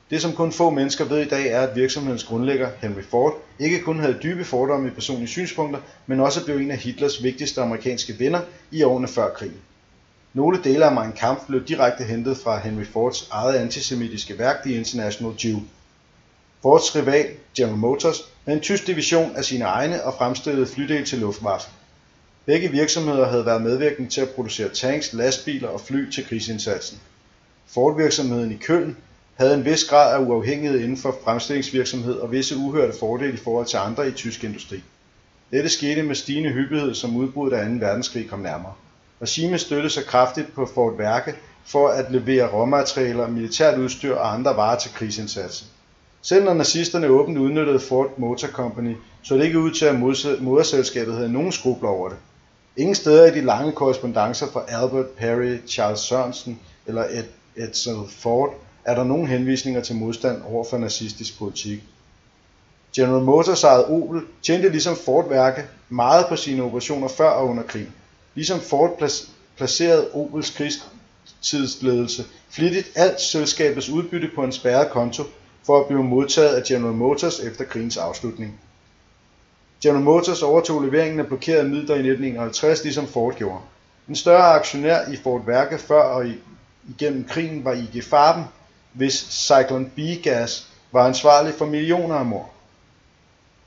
Det, som kun få mennesker ved i dag, er, at virksomhedens grundlægger, Henry Ford, ikke kun havde dybe fordomme i personlige synspunkter, men også blev en af Hitlers vigtigste amerikanske venner i årene før krigen. Nogle dele af Mein Kampf blev direkte hentet fra Henry Fords eget antisemitiske værk, The International Jew. Fords rival, General Motors, havde en tysk division af sine egne og fremstillede flydele til Luftwaffe. Begge virksomheder havde været medvirkende til at producere tanks, lastbiler og fly til krigsindsatsen. Ford-virksomheden i Köln havde en vis grad af uafhængighed inden for fremstillingsvirksomhed og visse uhørte fordele i forhold til andre i tysk industri. Dette skete med stigende hyppighed, som udbruddet af 2. verdenskrig kom nærmere. Regimet støttede sig kraftigt på Ford Værke for at levere råmaterialer, militært udstyr og andre varer til krigsindsatsen. Selv når nazisterne åbent udnyttede Ford Motor Company, så det ikke ud til, at moderselskabet havde nogen skrubler over det. Ingen steder i de lange korrespondancer fra Albert Perry, Charles Sørensen eller Edsel Ford er der nogen henvisninger til modstand over for nazistisk politik. General Motors ejet Opel tjente ligesom Ford Værke meget på sine operationer før og under krigen. Ligesom Ford placerede Opels krigstidsledelse flittigt alt selskabets udbytte på en spærret konto for at blive modtaget af General Motors efter krigens afslutning. General Motors overtog leveringen af blokerede midler i 1951, ligesom Ford gjorde. En større aktionær i Ford Værke før og igennem krigen var IG Farben, hvis Zyklon B-gas var ansvarlig for millioner af mord.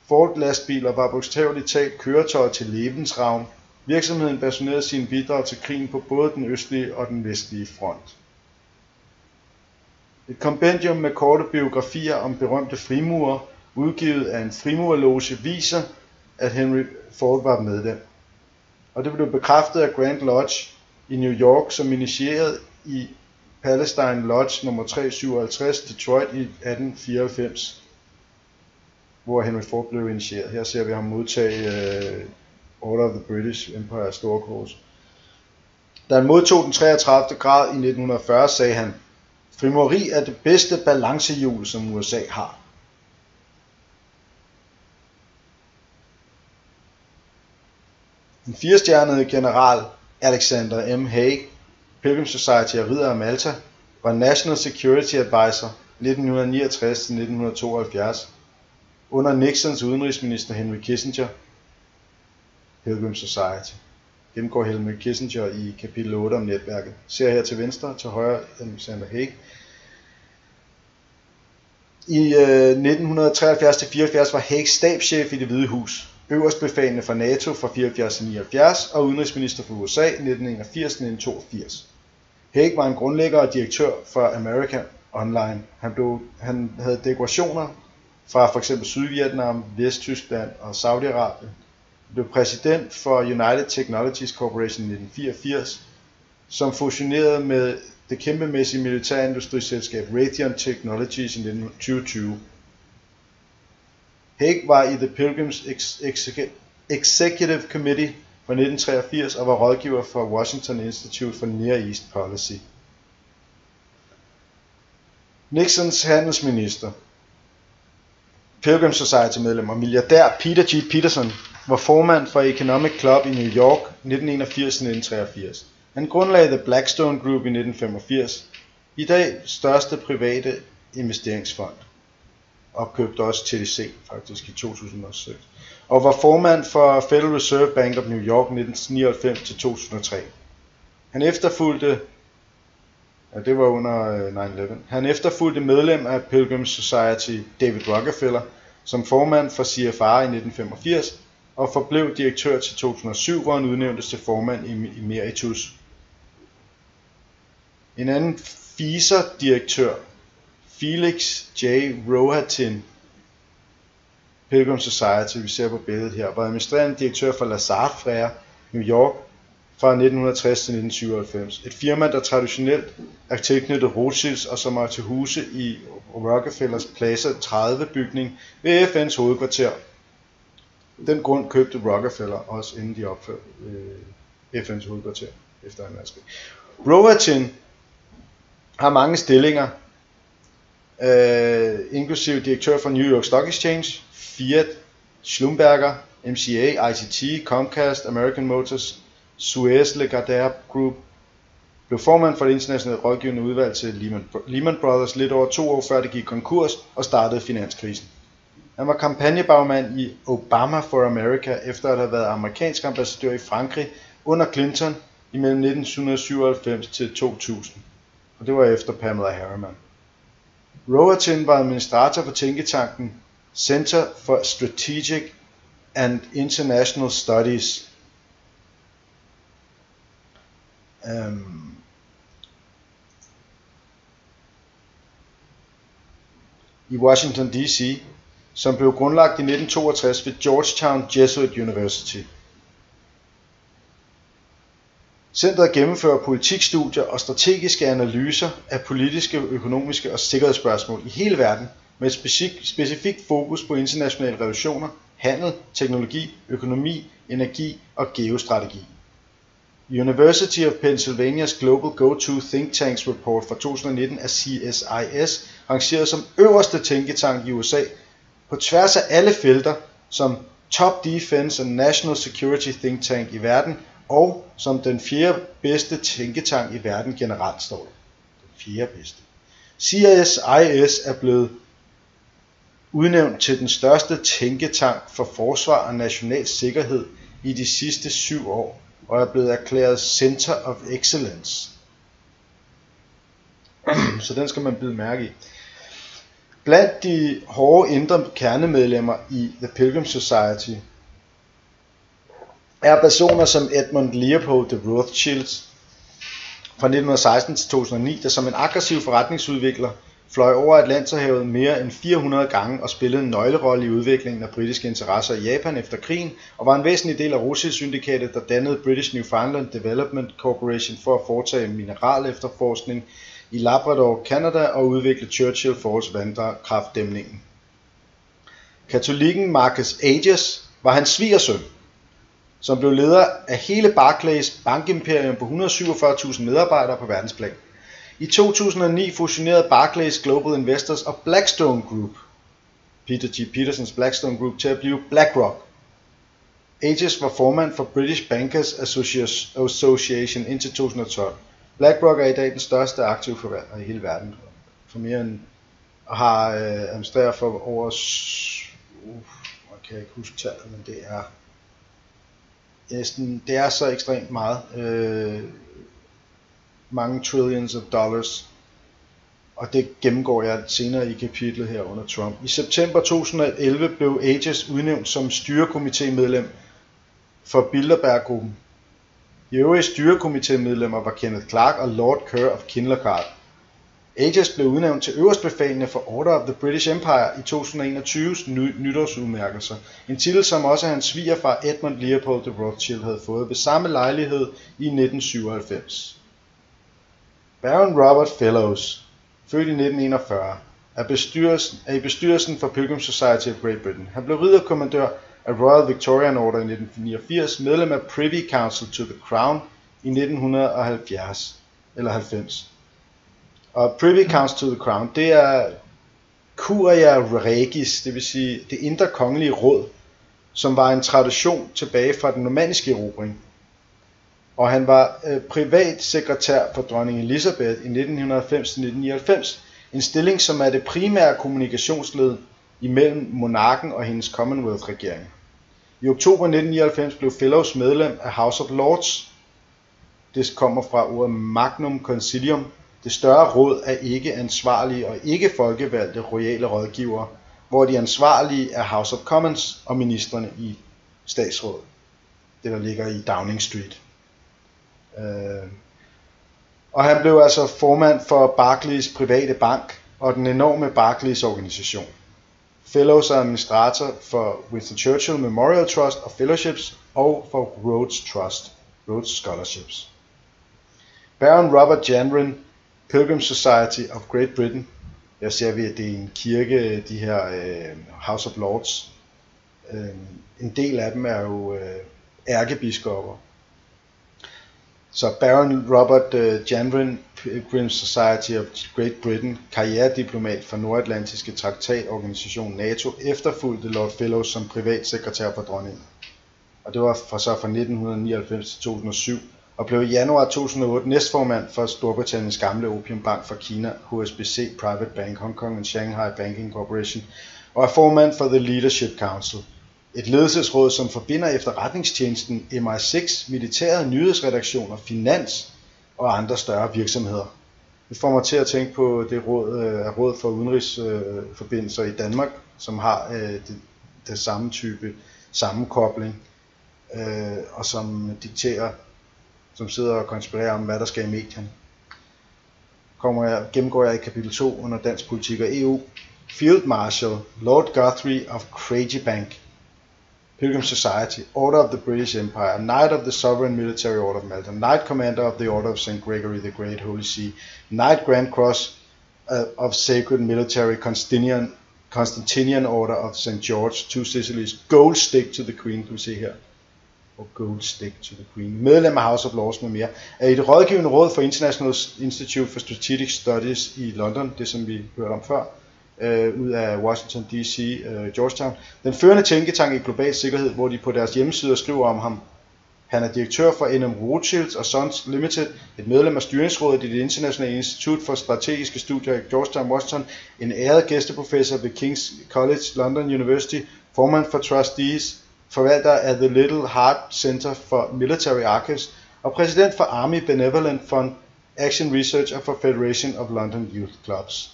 Ford lastbiler var bogstaveligt talt køretøjer til Lebensraum, Virksomheden baserede sine bidrag til krigen på både den østlige og den vestlige front. Et kompendium med korte biografier om berømte frimurer, udgivet af en frimurerloge, viser, at Henry Ford var medlem. Og det blev bekræftet af Grand Lodge i New York, som initieret i Palestine Lodge nummer 357, Detroit i 1894, hvor Henry Ford blev initieret. Her ser vi ham modtage Order of the British Empire Storkors. Da han modtog den 33. grad i 1940, sagde han: "Frimureri er det bedste balancehjul, som USA har." Den 4-stjernede general Alexander M. Haig, Pilgrim Society og Ridder af Malta, var National Security Advisor 1969-1972 under Nixons udenrigsminister Henry Kissinger. Pilgrim Society gennemgår Henry Kissinger i kapitel 8 om netværket. Ser her til venstre, til højre Alexander Haig. I 1973-74 var Haig stabschef i Det Hvide Hus, øverstbefalende for NATO fra 74-79 og udenrigsminister for USA 1981-1982. Haig var en grundlægger og direktør for America Online. Han havde dekorationer fra f.eks. Sydvietnam, Vesttyskland og Saudi-Arabien. Han blev præsident for United Technologies Corporation i 1984, som fusionerede med det kæmpemæssige militærindustriselskab Raytheon Technologies i 2020. Haig var i The Pilgrims Executive Committee fra 1983 og var rådgiver for Washington Institute for Near East Policy. Nixons handelsminister, Pilgrim Society medlem og milliardær Peter G. Peterson var formand for Economic Club i New York 1981-1983. Han grundlagde The Blackstone Group i 1985, i dag største private investeringsfond, og købte også TDC faktisk i 2006, og var formand for Federal Reserve Bank of New York 1999-2003. Han efterfulgte Han efterfulgte medlem af Pilgrim Society David Rockefeller som formand for CFR i 1985 og forblev direktør til 2007, hvor han udnævntes til formand emeritus. En anden FISA-direktør, Felix J. Rohatyn, Pilgrim Society, vi ser på billedet her, var administrerende direktør for Lazard Frères, New York, fra 1960 til 1997. Et firma, der traditionelt er tilknyttet Rothschilds og som er til huse i Rockefellers Plaza 30-bygning ved FN's hovedkvarter. Den grund købte Rockefeller også inden de opførte FN's hovedkvarter efter 2. verdenskrig. Rohatyn har mange stillinger, inklusive direktør for New York Stock Exchange, Fiat, Schlumberger, MCA, ITT, Comcast, American Motors, Suez Lagardère Group, blev formand for det internationale rådgivende udvalg til Lehman Brothers lidt over 2 år før det gik konkurs og startede finanskrisen. Han var kampagnebagmand i Obama for America efter at have været amerikansk ambassadør i Frankrig under Clinton imellem 1997 til 2000, og det var efter Pamela Harriman. Rohatyn var administrator for tænketanken Center for Strategic and International Studies, i Washington D.C., som blev grundlagt i 1962 ved Georgetown Jesuit University. Centret gennemfører politikstudier og strategiske analyser af politiske, økonomiske og sikkerhedsspørgsmål i hele verden med et specifikt fokus på internationale relationer, handel, teknologi, økonomi, energi og geostrategi. University of Pennsylvania's Global Go-To Think Tanks Report fra 2019 af CSIS rangeret som øverste tænketank i USA på tværs af alle felter som Top Defense and National Security Think Tank i verden og som den 4. bedste tænketank i verden generelt, står det. Den 4. bedste. CSIS er blevet udnævnt til den største tænketank for forsvar og national sikkerhed i de sidste 7 år og er blevet erklæret Center of Excellence. Så den skal man bide mærke i. Blandt de hårde indre kernemedlemmer i The Pilgrim Society er personer som Edmund Leopold de Rothschild fra 1916 til 2009, der som en aggressiv forretningsudvikler fløj over Atlanterhavet mere end 400 gange og spillede en nøglerolle i udviklingen af britiske interesser i Japan efter krigen, og var en væsentlig del af Rothschild-syndikatet, der dannede British Newfoundland Development Corporation for at foretage mineralefterforskning i Labrador, Canada og udvikle Churchill Falls vandkraftdæmningen. Katolikken Marcus Aegis var hans svigersøn, som blev leder af hele Barclays bankimperium på 147.000 medarbejdere på verdensplan. I 2009 fusionerede Barclays Global Investors og Blackstone Group, Peter G. Petersens Blackstone Group, til at blive BlackRock. Aegis var formand for British Bankers Association indtil 2012. BlackRock er i dag den største aktive forvalter i hele verden, for mere end, og har administreret for over, jeg kan ikke huske tallet, men det er så ekstremt meget, mange trillions of dollars, og det gennemgår jeg senere i kapitlet her under Trump. I september 2011 blev Aegis udnævnt som styrekomitémedlem for Bilderberg-gruppen. De øvrige styrekomitémedlemmer var Kenneth Clark og Lord Kerr of Kinlochard. Aegis blev udnævnt til øverstbefalende for Order of the British Empire i 2021's nytårsudmærkelser, en titel som også hans svigerfar Edmund Leopold de Rothschild havde fået ved samme lejlighed i 1997. Baron Robert Fellows, født i 1941, er i bestyrelsen for Pilgrim Society of Great Britain. Han blev ridderkommandør af Royal Victorian Order i 1989, medlem af Privy Council to the Crown i 1990. Og Privy Council to the Crown, det er Curia Regis, det vil sige det indre kongelige råd, som var en tradition tilbage fra den normanniske erobring. Og han var privat sekretær for dronning Elizabeth i 1990-1999, en stilling som er det primære kommunikationsled imellem monarken og hendes Commonwealth-regering. I oktober 1999 blev Fellows medlem af House of Lords. Det kommer fra ordet Magnum Concilium. Det større råd er ikke ansvarlige og ikke folkevalgte royale rådgivere, hvor de ansvarlige er House of Commons og ministerne i statsrådet. Det der ligger i Downing Street. Og han blev altså formand for Barclays private bank og den enorme Barclays organisation. Fellows er administrator for Winston Churchill Memorial Trust og Fellowships og for Rhodes Trust, Rhodes Scholarships. Baron Robert Janvrin, Pilgrim Society of Great Britain. Her ser vi, at det er en kirke, de her House of Lords. En del af dem er jo ærkebiskopper. Så Baron Robert Janvrin, Pilgrim Society of Great Britain, karrierediplomat for Nordatlantiske Traktatorganisation NATO, efterfulgte Lord Fellows som privatsekretær for dronningen. Og det var fra 1999 til 2007, og blev i januar 2008 næstformand for Storbritanniens gamle opiumbank for Kina, HSBC Private Bank, Hong Kong and Shanghai Banking Corporation, og er formand for The Leadership Council, et ledelsesråd, som forbinder efterretningstjenesten MI6, militære nyhedsredaktioner, finans og andre større virksomheder. Det får mig til at tænke på det råd for udenrigsforbindelser i Danmark, som har det samme type sammenkobling, og som dikterer, som sidder og konspirerer om, hvad der skal i medierne. Gennemgår jeg i kapitel 2 under dansk politik og EU. Field Marshal Lord Guthrie of Craigiebank, Pilgrim Society, Order of the British Empire, Knight of the Sovereign Military Order of Malta, Knight Commander of the Order of St. Gregory the Great Holy See, Knight Grand Cross of Sacred Military Constantinian Order of St. George, Two Sicilies, Gold Stick to the Queen, du kan se her, og Gold Stick to the Queen, medlem af House of Lords med mere, er i det rådgivende råd for International Institute for Strategic Studies i London, det som vi hørte om før, ud af Washington D.C., Georgetown, den førende tænketank i global sikkerhed, hvor de på deres hjemmesider skriver om ham. Han er direktør for N.M. Rothschild & Sons Limited, et medlem af styringsrådet i det internationale institut for strategiske studier i Georgetown, Washington, en æret gæsteprofessor ved King's College London University, formand for Trustees, forvalter af The Little Heart Center for Military Archives og præsident for Army Benevolent Fund, Action Research og for Federation of London Youth Clubs.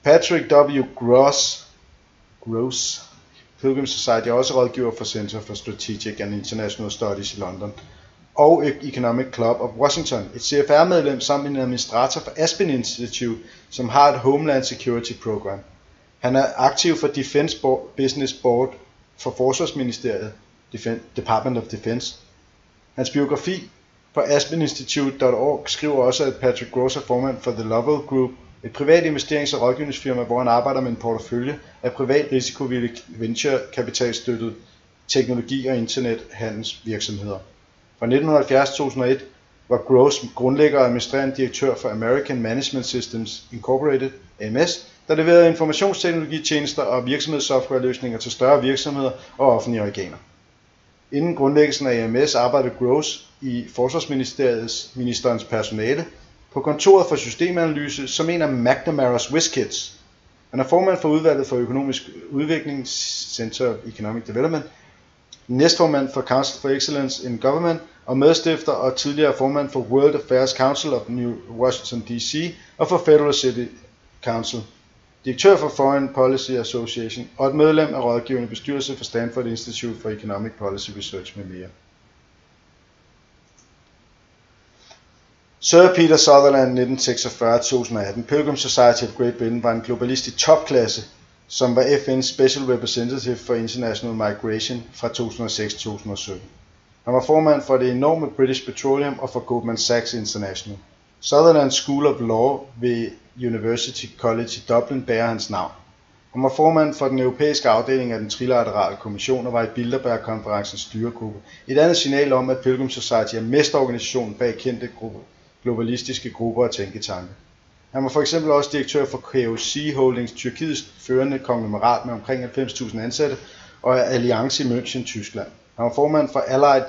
Patrick W. Gross, Pilgrim Society er også rådgiver for Center for Strategic and International Studies i London og Economic Club of Washington, et CFR-medlem samt en administrator for Aspen Institute, som har et Homeland Security Program. Han er aktiv for Defense Business Board for Forsvarsministeriet, Department of Defense. Hans biografi på aspeninstitute.org skriver også, at Patrick Gross er formand for The Lovell Group, et privat investerings- og rådgivningsfirma, hvor han arbejder med en portefølje af privat risikovillig venture-kapitalstøttet teknologi- og internethandelsvirksomheder. Fra 1970-2001 var Gross grundlægger og administrerende direktør for American Management Systems Incorporated, AMS, der leverede informationsteknologitjenester og virksomhedssoftwareløsninger til større virksomheder og offentlige organer. Inden grundlæggelsen af AMS arbejdede Gross i Forsvarsministeriets personale på kontoret for systemanalyse som en af McNamara's WizKids. Han er formand for udvalget for økonomisk udvikling, Center of Economic Development, næstformand for Council for Excellence in Government og medstifter og tidligere formand for World Affairs Council of New Washington D.C. og for Federal City Council, direktør for Foreign Policy Association og et medlem af rådgivende bestyrelse for Stanford Institute for Economic Policy Research med mere. Sir Peter Sutherland 1946-2018. Pilgrim Society of Great Britain var en globalist i topklasse, som var FN's Special Representative for International Migration fra 2006-2017. Han var formand for det enorme British Petroleum og for Goldman Sachs International. Sutherland School of Law ved University College i Dublin bærer hans navn. Han var formand for den europæiske afdeling af den trilaterale kommission og var i Bilderberg-konferencens styregruppe. Et andet signal om, at Pilgrim Society er mesterorganisationen bag kendte globalistiske grupper og tænketanke. Han var for eksempel også direktør for KOC Holdings, Tyrkiets førende konglomerat med omkring 90.000 ansatte, og Alliance i München, Tyskland. Han var formand for Allied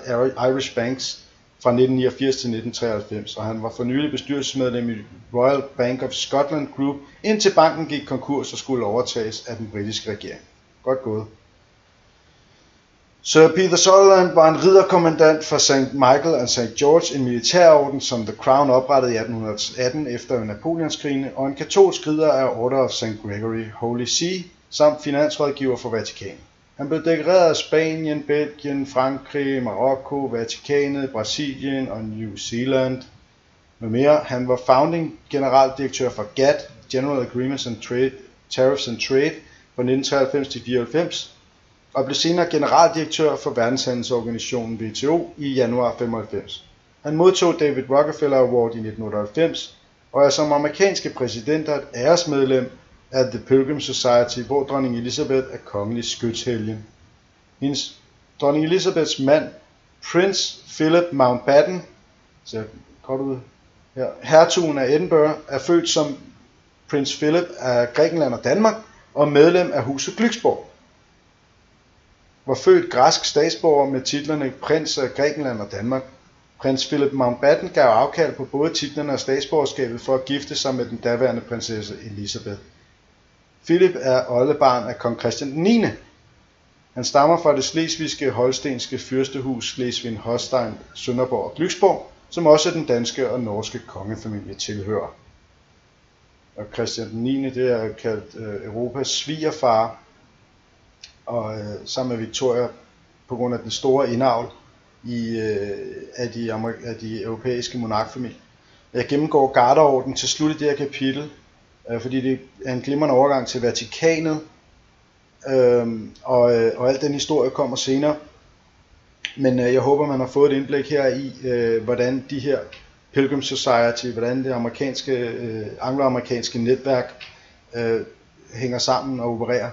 Irish Banks fra 1989 til 1993, og han var for nylig bestyrelsesmedlem i Royal Bank of Scotland Group, indtil banken gik konkurs og skulle overtages af den britiske regering. Godt gået. Sir Peter Sutherland var en ridderkommandant for St. Michael and St. George, en militærorden, som The Crown oprettede i 1818 efter Napoleonskrigene, og en katolsk ridder af Order of St. Gregory, Holy See, samt finansrådgiver for Vatikanet. Han blev dekoreret af Spanien, Belgien, Frankrig, Marokko, Vatikanet, Brasilien og New Zealand med mere. Han var founding generaldirektør for GATT, General Agreements and Trade, Tariffs and Trade, fra 1993 til 1994, og blev senere generaldirektør for Verdenshandelsorganisationen WTO i januar 95. Han modtog David Rockefeller Award i 1998 og er som amerikanske præsident et æresmedlem af The Pilgrim Society, hvor dronning Elizabeth er kongelig skytshelgen. Hendes dronning Elizabeths mand, Prince Philip Mountbatten, hertugen af Edinburgh, er født som Prince Philip af Grækenland og Danmark og medlem af Huset Glücksborg. Var født græsk statsborger med titlerne prins af Grækenland og Danmark. Prins Philip Mountbatten gav afkald på både titlerne og statsborgerskabet for at gifte sig med den daværende prinsesse Elisabeth. Philip er oldebarn af kong Christian 9. Han stammer fra det slesvigske holstenske fyrstehus Slesvig-Holstein, Sønderborg og Glücksborg, som også den danske og norske kongefamilie tilhører. Og Christian 9. det er kaldt Europas svigerfar, og sammen med Victoria på grund af den store indavl af de europæiske monarkfamilier. Jeg gennemgår Garderorden til slut i det her kapitel, fordi det er en glimrende overgang til Vatikanet, og al den historie kommer senere. Men jeg håber, man har fået et indblik her i, hvordan de her Pilgrim Society, hvordan det angloamerikanske netværk hænger sammen og opererer.